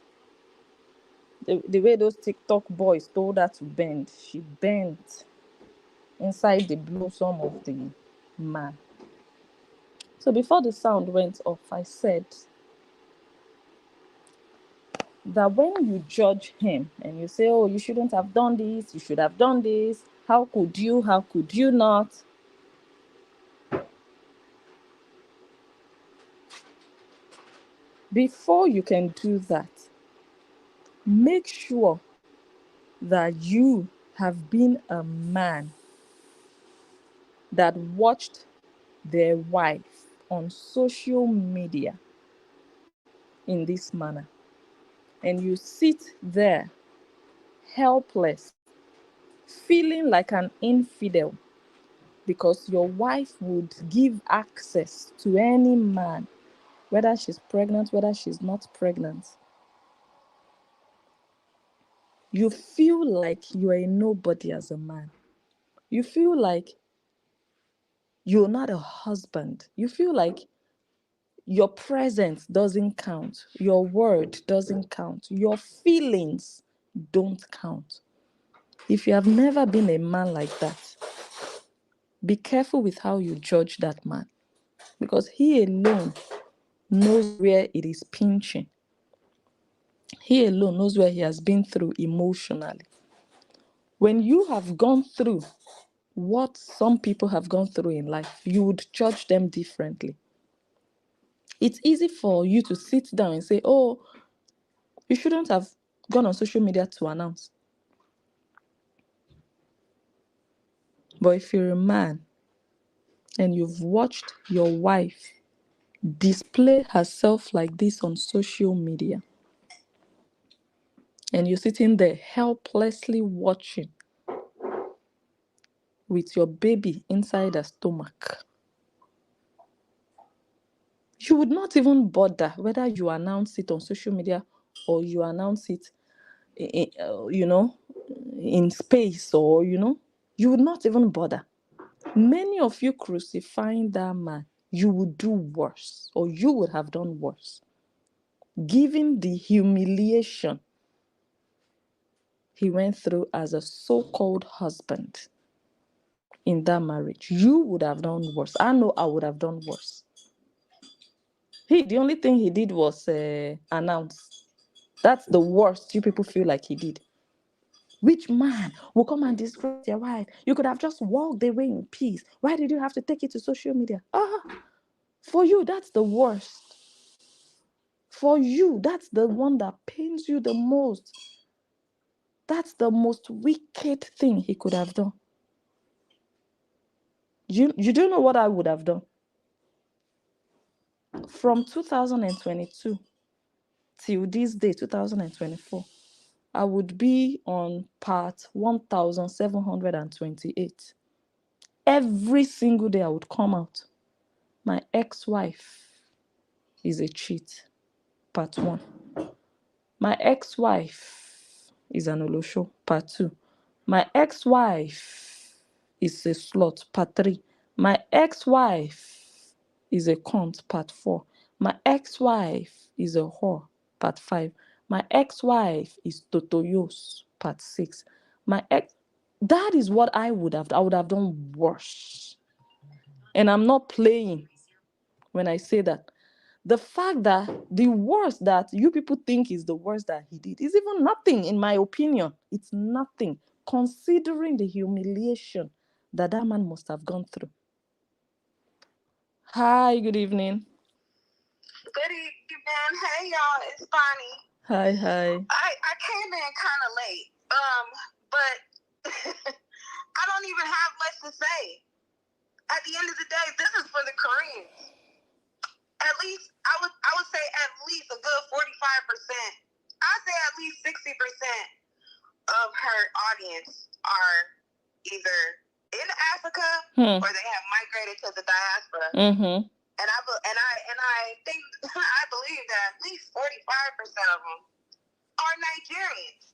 The way those TikTok boys told her to bend, she bent inside the bosom of the man. So before the sound went off, I said that when you judge him and you say, oh, you shouldn't have done this, you should have done this, how could you not? Before you can do that, make sure that you have been a man that watched their wife on social media in this manner. And you sit there helpless, feeling like an infidel because your wife would give access to any man, whether she's pregnant, whether she's not pregnant. You feel like you are a nobody as a man. You feel like you're not a husband. You feel like your presence doesn't count. Your word doesn't count. Your feelings don't count. If you have never been a man like that, be careful with how you judge that man, because he alone knows where it is pinching. He alone knows where he has been through emotionally. When you have gone through what some people have gone through in life, you would judge them differently. It's easy for you to sit down and say, oh, you shouldn't have gone on social media to announce. But if you're a man and you've watched your wife display herself like this on social media, and you're sitting there helplessly watching with your baby inside her stomach, you would not even bother whether you announce it on social media or you announce it, in space, or, you would not even bother. Many of you crucifying that man, you would do worse, or you would have done worse. Given the humiliation he went through as a so-called husband in that marriage, you would have done worse. I know I would have done worse. The only thing he did was announce. That's the worst you people feel like he did. Which man will come and disgrace your wife? You could have just walked away in peace. Why did you have to take it to social media? For you, that's the worst. For you, that's the one that pains you the most. That's the most wicked thing he could have done. You don't know what I would have done. From 2022 till this day, 2024, I would be on part 1728. Every single day I would come out. My ex-wife is a cheat, part 1. My ex-wife is an Olosho, part 2. My ex-wife is a slut, part 3. My ex-wife is a cunt, part 4. My ex-wife is a whore, part 5. My ex-wife is Totoyos, part 6. That is what I would have done worse. And I'm not playing when I say that. The fact that the worst that you people think is the worst that he did is even nothing, in my opinion. It's nothing, considering the humiliation that man must have gone through. Hi, good evening. Good evening. Hey, y'all. It's Bonnie. Hi. I came in kind of late, but I don't even have much to say. At the end of the day, this is for the Koreans. At least I would say at least a good 45%. I'd say at least 60% of her audience are either in Africa or they have migrated to the diaspora. Mm-hmm. And I think I believe that at least 45% of them are Nigerians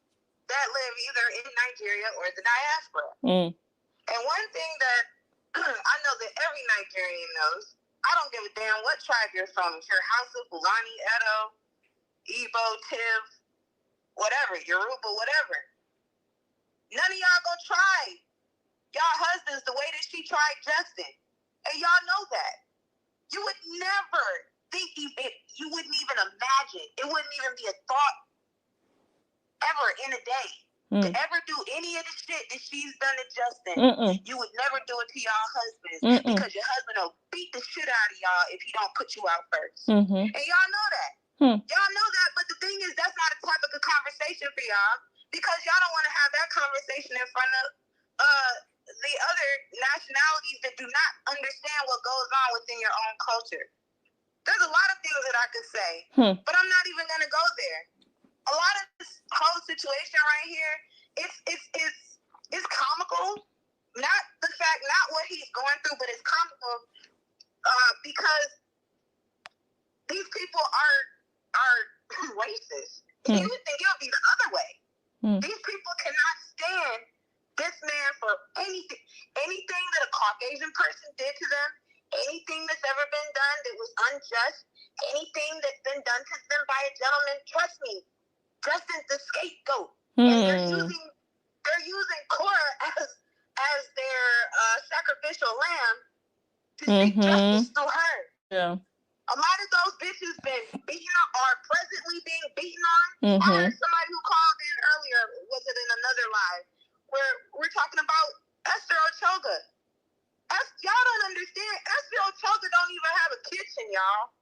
that live either in Nigeria or the diaspora. And one thing that I know that every Nigerian knows, I don't give a damn what tribe you're from. If you're Hausa, Fulani, Edo, Igbo, Tiv, whatever, Yoruba, whatever. None of y'all gonna try y'all husbands the way that she tried Justin. And y'all know that. You would never think it. You wouldn't even imagine. It wouldn't even be a thought ever in a day to ever do any of the shit that she's done to Justin. You would never do it to y'all husbands because your husband will beat the shit out of y'all if he don't put you out first. And y'all know that. Y'all know that, but the thing is, that's not a topic of conversation for y'all because y'all don't want to have that conversation in front of the other nationalities that do not understand what goes on within your own culture. There's a lot of things that I could say, but I'm not even going to go there. A lot of this whole situation right here, it's comical. Not what he's going through, but it's comical because these people are racist. You would think it would be the other way. These people cannot stand this man for anything that a Caucasian person did to them, anything that's ever been done that was unjust, anything that's been done to them by a gentleman. Trust me, Justin's the scapegoat, and they're using Cora as their sacrificial lamb to seek justice through her. Yeah. A lot of those bitches been beaten on, are presently being beaten on. I heard somebody who called in earlier, was it in another live, where we're talking about Esther Ochoga. Y'all don't understand. Esther Ochoga don't even have a kitchen, y'all.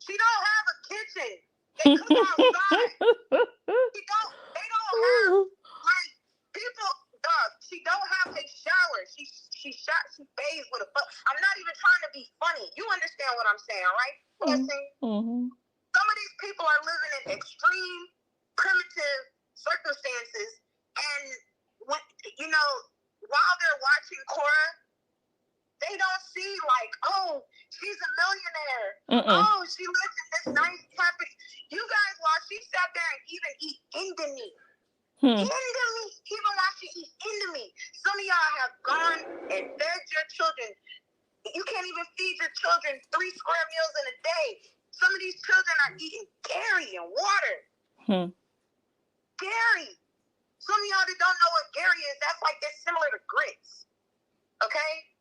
She don't have a kitchen. They cook outside. They don't have, like, people, she don't have a shower. She bathes with a butt. I'm not even trying to be funny. You understand what I'm saying, right? Some of these people are living in extreme, primitive circumstances, and when, while they're watching Cora, they don't see like, oh, she's a millionaire. Oh, she lives in this nice property. You guys, while she sat there and even eat Indomie, even while she eats Indomie, some of y'all have gone and fed your children. You can't even feed your children 3 square meals in a day. Some of these children are eating dairy and water. Dairy. Some of y'all that don't know what dairy is, that's like they're similar to grits. Okay?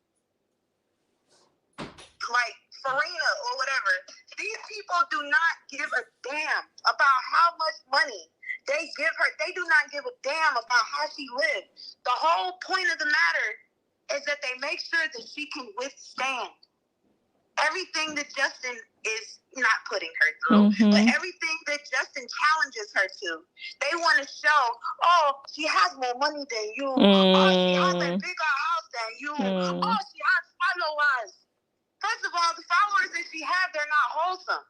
Like Farina or whatever. These people do not give a damn about how much money they give her. They do not give a damn about how she lives. The whole point of the matter is that they make sure that she can withstand everything that Justin is not putting her through, but everything that Justin challenges her to. They want to show, oh, she has more money than you. Oh, she has a bigger house than you. Oh, she has followers. First of all, the followers that she had, they're not wholesome.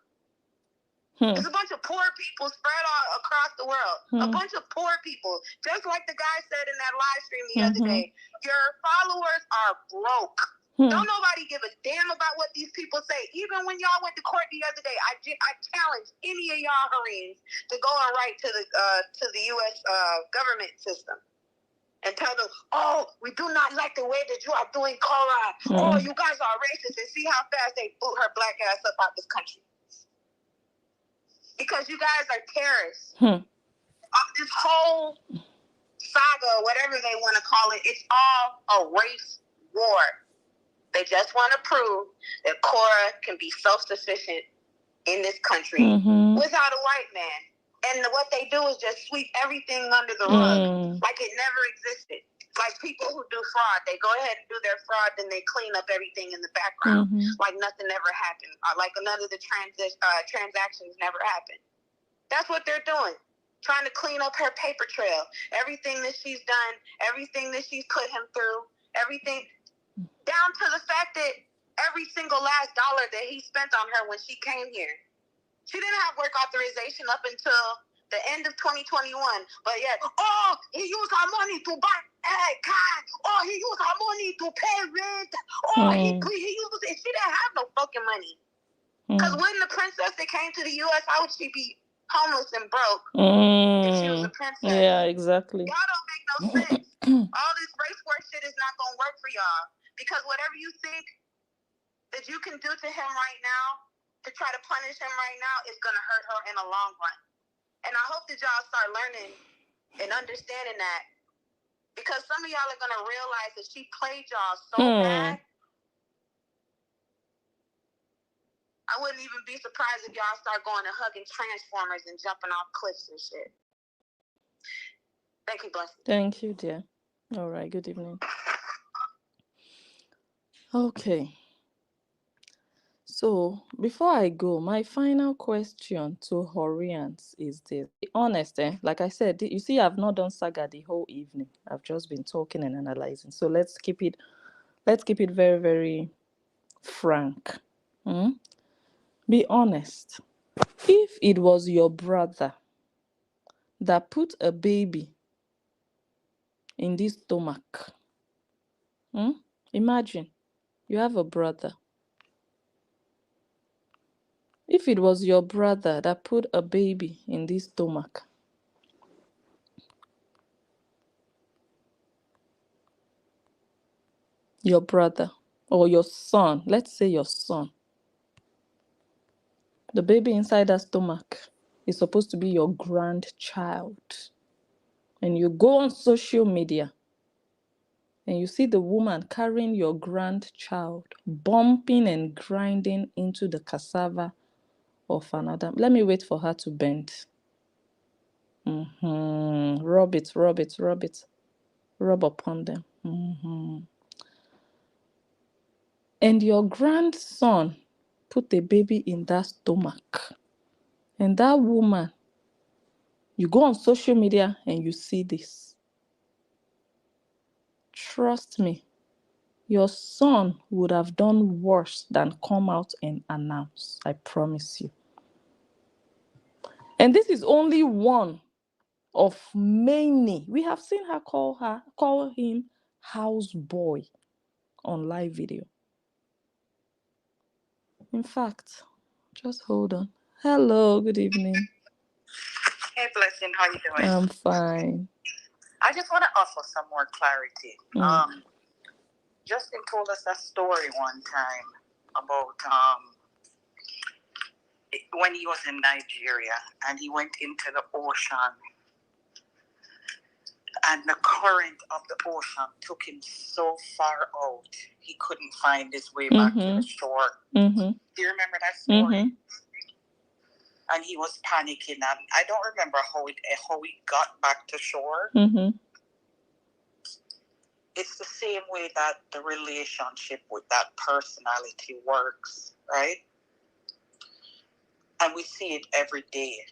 It's a bunch of poor people spread all across the world. A bunch of poor people. Just like the guy said in that live stream the other day, your followers are broke. Don't nobody give a damn about what these people say. Even when y'all went to court the other day, I challenged any of y'all Hareens to go and write to the U.S. Government system and tell them, oh, we do not like the way that you are doing Cora. Oh, you guys are racist, and see how fast they boot her black ass up out this country. Because you guys are terrorists. This whole saga, whatever they want to call it, it's all a race war. They just want to prove that Cora can be self-sufficient in this country without a white man. And what they do is just sweep everything under the rug like it never existed. Like people who do fraud, they go ahead and do their fraud, then they clean up everything in the background like nothing ever happened, like none of the transactions never happened. That's what they're doing, trying to clean up her paper trail, everything that she's done, everything that she's put him through, everything, down to the fact that every single last dollar that he spent on her when she came here. She didn't have work authorization up until the end of 2021, but yet, oh, he used her money to buy a car. Oh, he used her money to pay rent. Oh, he used it. She didn't have no fucking money. Because when the princess that came to the U.S., how would she be homeless and broke if she was a princess? Yeah, exactly. Y'all don't make no sense. All this race war shit is not going to work for y'all. Because whatever you think that you can do to him right now, to try to punish him right now, is going to hurt her in the long run. And I hope that y'all start learning and understanding that. Because some of y'all are going to realize that she played y'all so bad I wouldn't even be surprised if y'all start going and hugging Transformers and jumping off cliffs and shit. Thank you, Blessing. Thank you, dear. All right, good evening. Okay. So, before I go, my final question to Horians is this. Be honest, like I said, you see, I've not done saga the whole evening. I've just been talking and analyzing. So let's keep it very, very frank. Be honest. If it was your brother that put a baby in this stomach, imagine you have a brother. If it was your brother that put a baby in this stomach, your brother or your son, let's say your son, the baby inside that stomach is supposed to be your grandchild, and you go on social media and you see the woman carrying your grandchild, bumping and grinding into the cassava of another. Let me wait for her to bend. Rub it, rub it, rub it. Rub upon them. And your grandson put a baby in that stomach. And that woman, you go on social media and you see this. Trust me, your son would have done worse than come out and announce. I promise you. And this is only one of many. We have seen her call him houseboy on live video. In fact, just hold on. Hello, good evening. Hey, Blessing, how you doing? I'm fine. I just want to offer some more clarity. Justin told us a story one time about when he was in Nigeria and he went into the ocean, and the current of the ocean took him so far out he couldn't find his way back to the shore. Do you remember that story? And he was panicking, and I don't remember how he got back to shore. It's the same way that the relationship with that personality works, right? And we see it every day.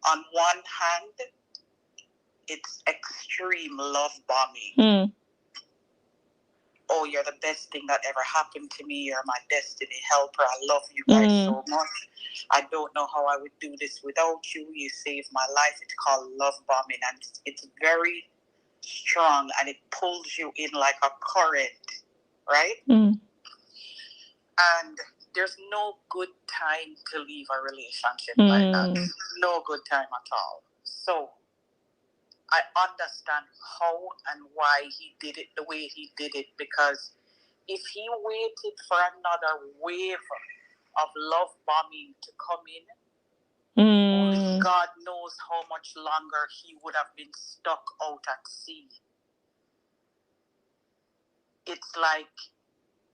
On one hand, it's extreme love bombing. Oh, you're the best thing that ever happened to me. You're my destiny helper. I love you guys so much. I don't know how I would do this without you. You saved my life. It's called love bombing, and it's very strong, and it pulls you in like a current, right? And there's no good time to leave a relationship like that. No good time at all. So I understand how and why he did it the way he did it, because if he waited for another wave of love bombing to come in, only God knows how much longer he would have been stuck out at sea. It's like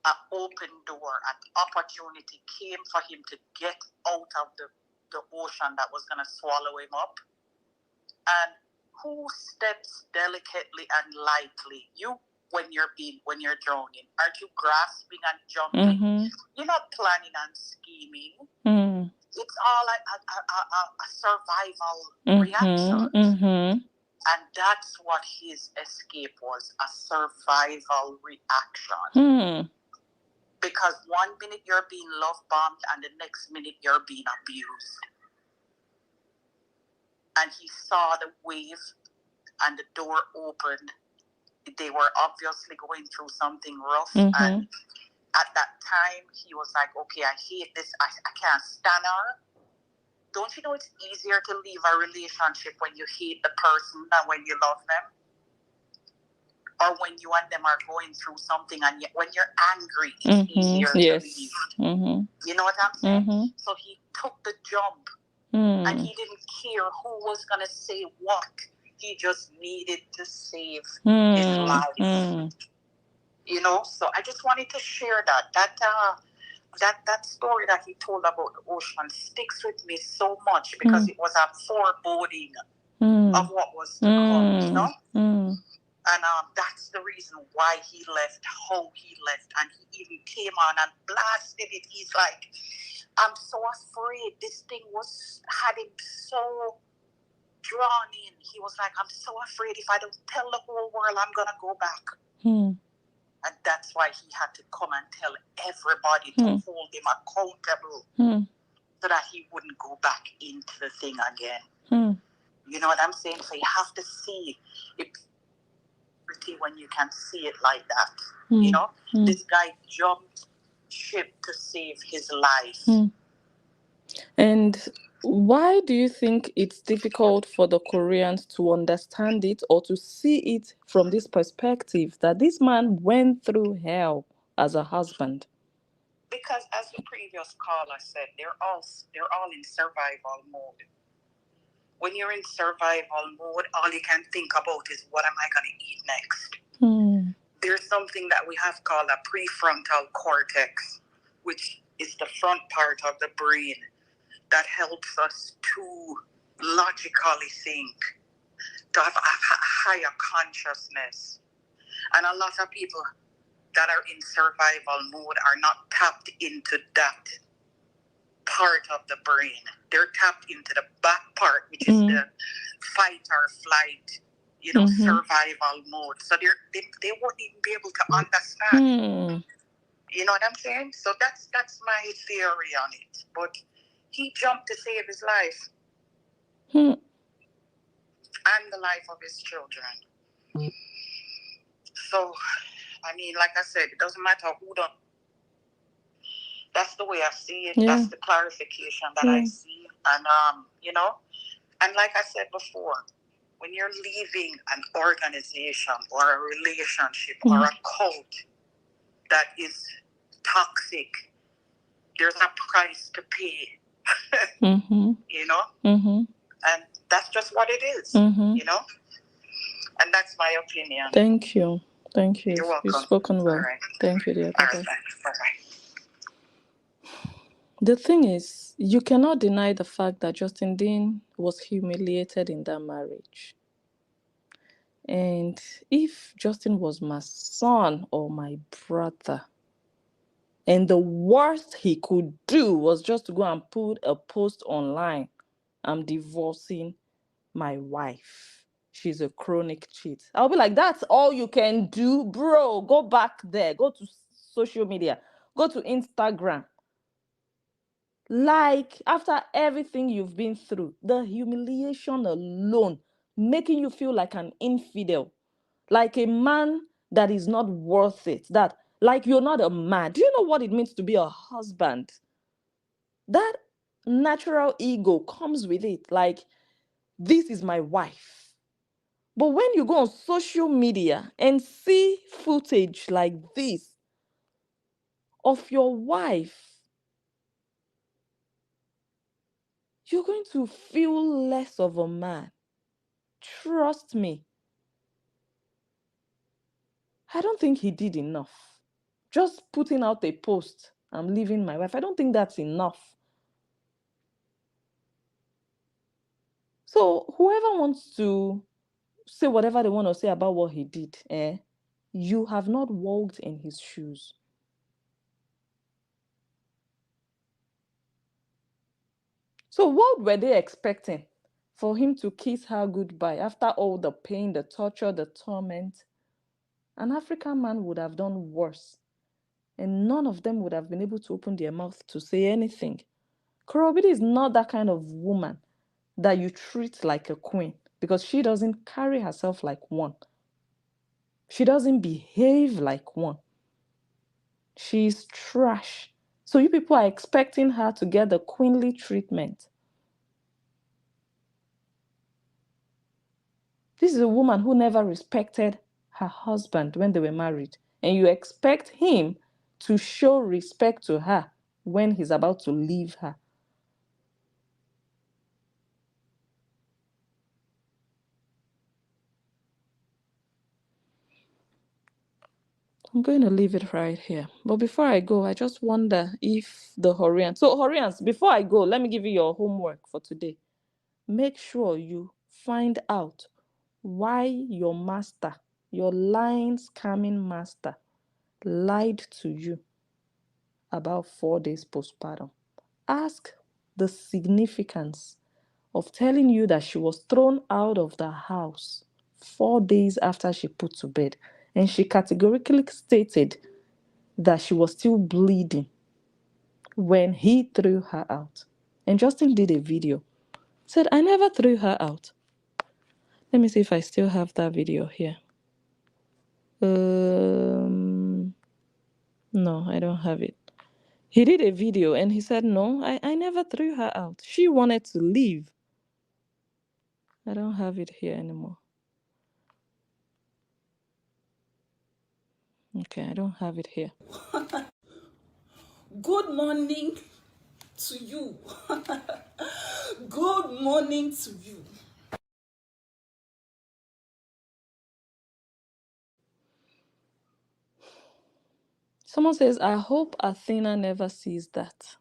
an open door, an opportunity came for him to get out of the ocean that was going to swallow him up. And who steps delicately and lightly? You, when you're drowning, aren't you grasping and jumping? You're not planning and scheming. It's all a survival reaction. And that's what his escape was, a survival reaction. Because one minute you're being love bombed and the next minute you're being abused. And he saw the wave and the door opened. They were obviously going through something rough. And at that time, he was like, okay, I hate this. I can't stand her. Don't you know it's easier to leave a relationship when you hate the person than when you love them? Or when you and them are going through something, and when you're angry, it's easier to leave. You know what I'm saying? So he took the jump, and he didn't care who was going to say what. He just needed to save his life. You know, so I just wanted to share that that story that he told about the ocean sticks with me so much because it was a foreboding of what was to come, you know? And that's the reason why he left, how he left. And he even came on and blasted it. He's like, I'm so afraid. This thing had him so drawn in. He was like, I'm so afraid if I don't tell the whole world, I'm going to go back. And that's why he had to come and tell everybody to hold him accountable so that he wouldn't go back into the thing again. You know what I'm saying? So you have to see it pretty when you can see it like that. You know? This guy jumped ship to save his life. And why do you think it's difficult for the Koreans to understand it or to see it from this perspective that this man went through hell as a husband? Because as the previous caller said, they're all in survival mode. When you're in survival mode, all you can think about is what am I going to eat next? There's something that we have called a prefrontal cortex, which is the front part of the brain that helps us to logically think, to have a higher consciousness. And a lot of people that are in survival mode are not tapped into that part of the brain. They're tapped into the back part, which is the fight or flight, survival mode. So they won't even be able to understand. You know what I'm saying? So that's my theory on it. But he jumped to save his life and the life of his children. So, I mean, like I said, it doesn't matter who done. That's the way I see it. Yeah. That's the clarification that I see. And, and like I said before, when you're leaving an organization or a relationship or a cult that is toxic, there's a price to pay. You know? And that's just what it is, you know? And that's my opinion. Thank you. Thank you. You're welcome. You've spoken well. Right. Thank you, dear. All right, thanks. Bye-bye. The thing is, you cannot deny the fact that Justin Dean was humiliated in that marriage. And if Justin was my son or my brother, and the worst he could do was just to go and put a post online, I'm divorcing my wife. She's a chronic cheat. I'll be like, that's all you can do? Bro, go back there. Go to social media. Go to Instagram. Like, after everything you've been through, the humiliation alone, making you feel like an infidel, like a man that is not worth it, that, like, you're not a man. Do you know what it means to be a husband? That natural ego comes with it. Like, this is my wife. But when you go on social media and see footage like this of your wife, you're going to feel less of a man. Trust me. I don't think he did enough. Just putting out a post, I'm leaving my wife, I don't think that's enough. So whoever wants to say whatever they want to say about what he did, you have not walked in his shoes. So what were they expecting? For him to kiss her goodbye after all the pain, the torture, the torment? An African man would have done worse. And none of them would have been able to open their mouth to say anything. Korobidi is not that kind of woman that you treat like a queen, because she doesn't carry herself like one. She doesn't behave like one. She's trash. So you people are expecting her to get the queenly treatment. This is a woman who never respected her husband when they were married. And you expect him to show respect to her when he's about to leave her. I'm going to leave it right here. But before I go, I just wonder if the Horians... So, Horians, before I go, let me give you your homework for today. Make sure you find out why your master, your lying, scamming master, lied to you about 4 days postpartum. Ask the significance of telling you that she was thrown out of the house 4 days after she put to bed. And she categorically stated that she was still bleeding when he threw her out. And Justin did a video. Said, I never threw her out. Let me see if I still have that video here. No, I don't have it. He did a video and he said, no, I never threw her out. She wanted to leave. I don't have it here anymore. Okay, I don't have it here. Good morning to you. Good morning to you. Someone says, I hope Athena never sees that.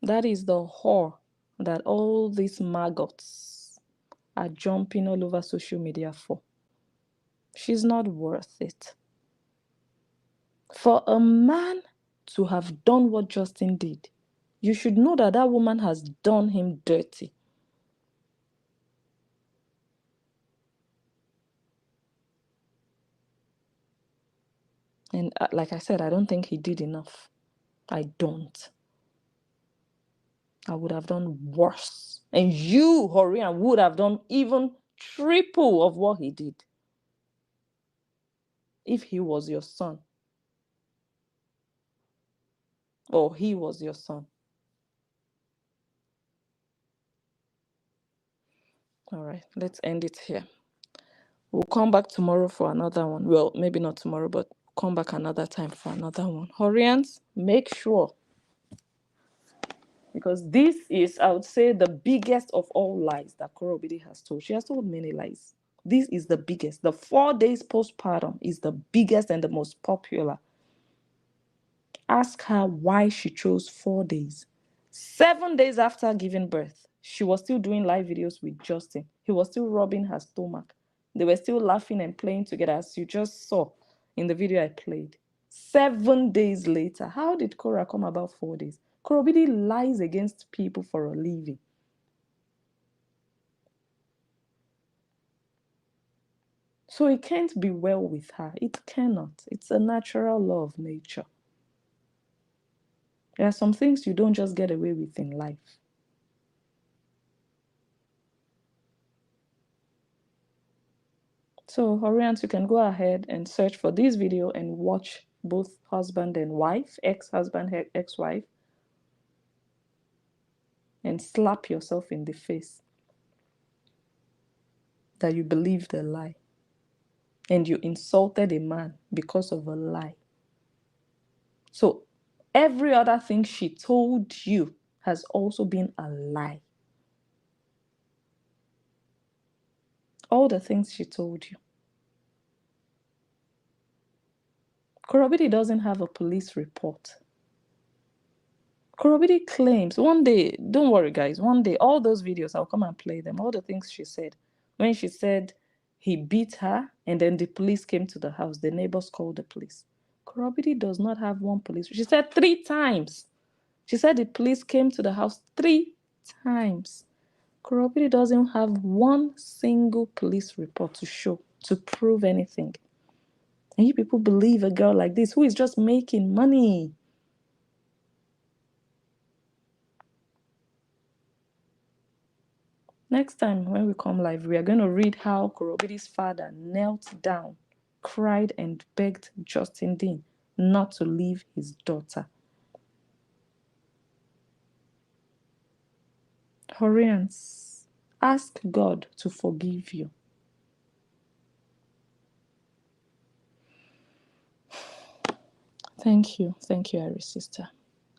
That is the whore that all these maggots are jumping all over social media for. She's not worth it. For a man to have done what Justin did, you should know that that woman has done him dirty. And like I said, I don't think he did enough. I don't. I would have done worse. And you, Horian, would have done even triple of what he did if he was your son. Or he was your son. All right, let's end it here. We'll come back tomorrow for another one. Well, maybe not tomorrow, but come back another time for another one. Horians, make sure, because this is, I would say, the biggest of all lies that Korobidi has told. She has told many lies. This is the biggest. The 4 days postpartum is the biggest and the most popular. Ask her why she chose 4 days. 7 days after giving birth, she was still doing live videos with Justin. He was still rubbing her stomach. They were still laughing and playing together, as you just saw in the video I played. 7 days later, how did Cora come about 4 days? Korobidi lies against people for a living. So it can't be well with her. It cannot. It's a natural law of nature. There are some things you don't just get away with in life. So, Horians, you can go ahead and search for this video and watch both husband and wife, ex-husband, ex-wife, and slap yourself in the face that you believed a lie and you insulted a man because of a lie. So, every other thing she told you has also been a lie. All the things she told you. Korobidi doesn't have a police report. Korobidi claims one day, don't worry guys, one day all those videos, I'll come and play them, all the things she said. When she said he beat her and then the police came to the house, the neighbors called the police. Korobidi does not have one police. She said 3 times. She said the police came to the house 3 times. Korobidi doesn't have one single police report to show, to prove anything. And you people believe a girl like this who is just making money. Next time when we come live, we are going to read how Korobidi's father knelt down, cried and begged Justin Dean not to leave his daughter. Horians, ask God to forgive you. Thank you, Iris sister.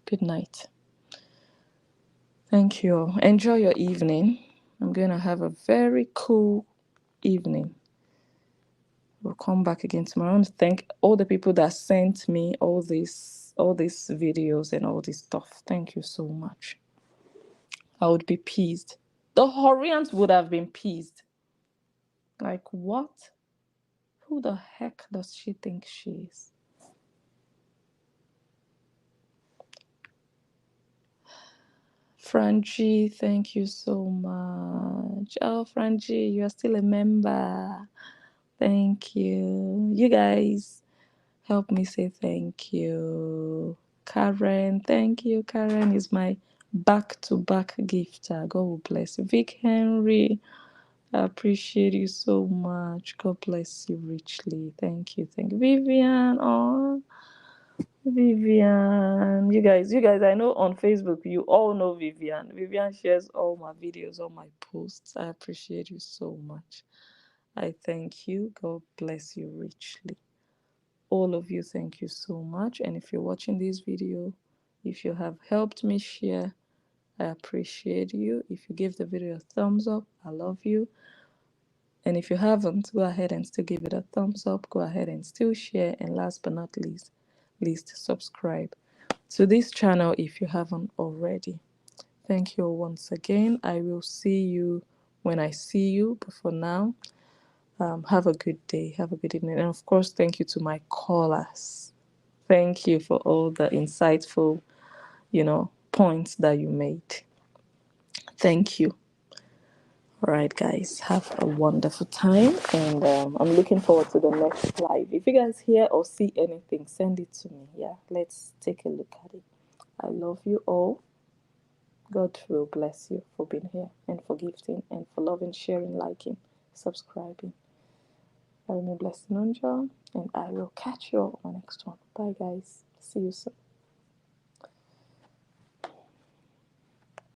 Good night. Thank you. Enjoy your evening. I'm going to have a very cool evening. We'll I'll come back again tomorrow. I want to thank all the people that sent me all these videos and all this stuff. Thank you so much. I would be pleased. The Horians would have been pleased. Like, what? Who the heck does she think she is? Frangie, thank you so much. Oh, Frangie, you are still a member. Thank you. You guys help me say thank you. Karen, thank you. Karen is my back-to-back gifter. God will bless you. Vic Henry, I appreciate you so much. God bless you richly. Thank you. Thank you. Vivian, oh, Vivian. You guys, I know on Facebook, you all know Vivian. Vivian shares all my videos, all my posts. I appreciate you so much. I thank you. God bless you richly. All of you, thank you so much. And if you're watching this video, if you have helped me share, I appreciate you. If you give the video a thumbs up, I love you. And if you haven't, go ahead and still give it a thumbs up. Go ahead and still share. And last but not least, subscribe to this channel if you haven't already. Thank you all once again. I will see you when I see you. But for now, have a good day. Have a good evening. And of course, thank you to my callers. Thank you for all the insightful, points that you made. Thank you. All right, guys, have a wonderful time, and I'm looking forward to the next live. If you guys hear or see anything, send it to me. Yeah, let's take a look at it. I love you all. God will bless you for being here and for gifting and for loving, sharing, liking, subscribing. I remain blessed, Nunja, and I will catch you all on the next one. Bye, guys. See you soon.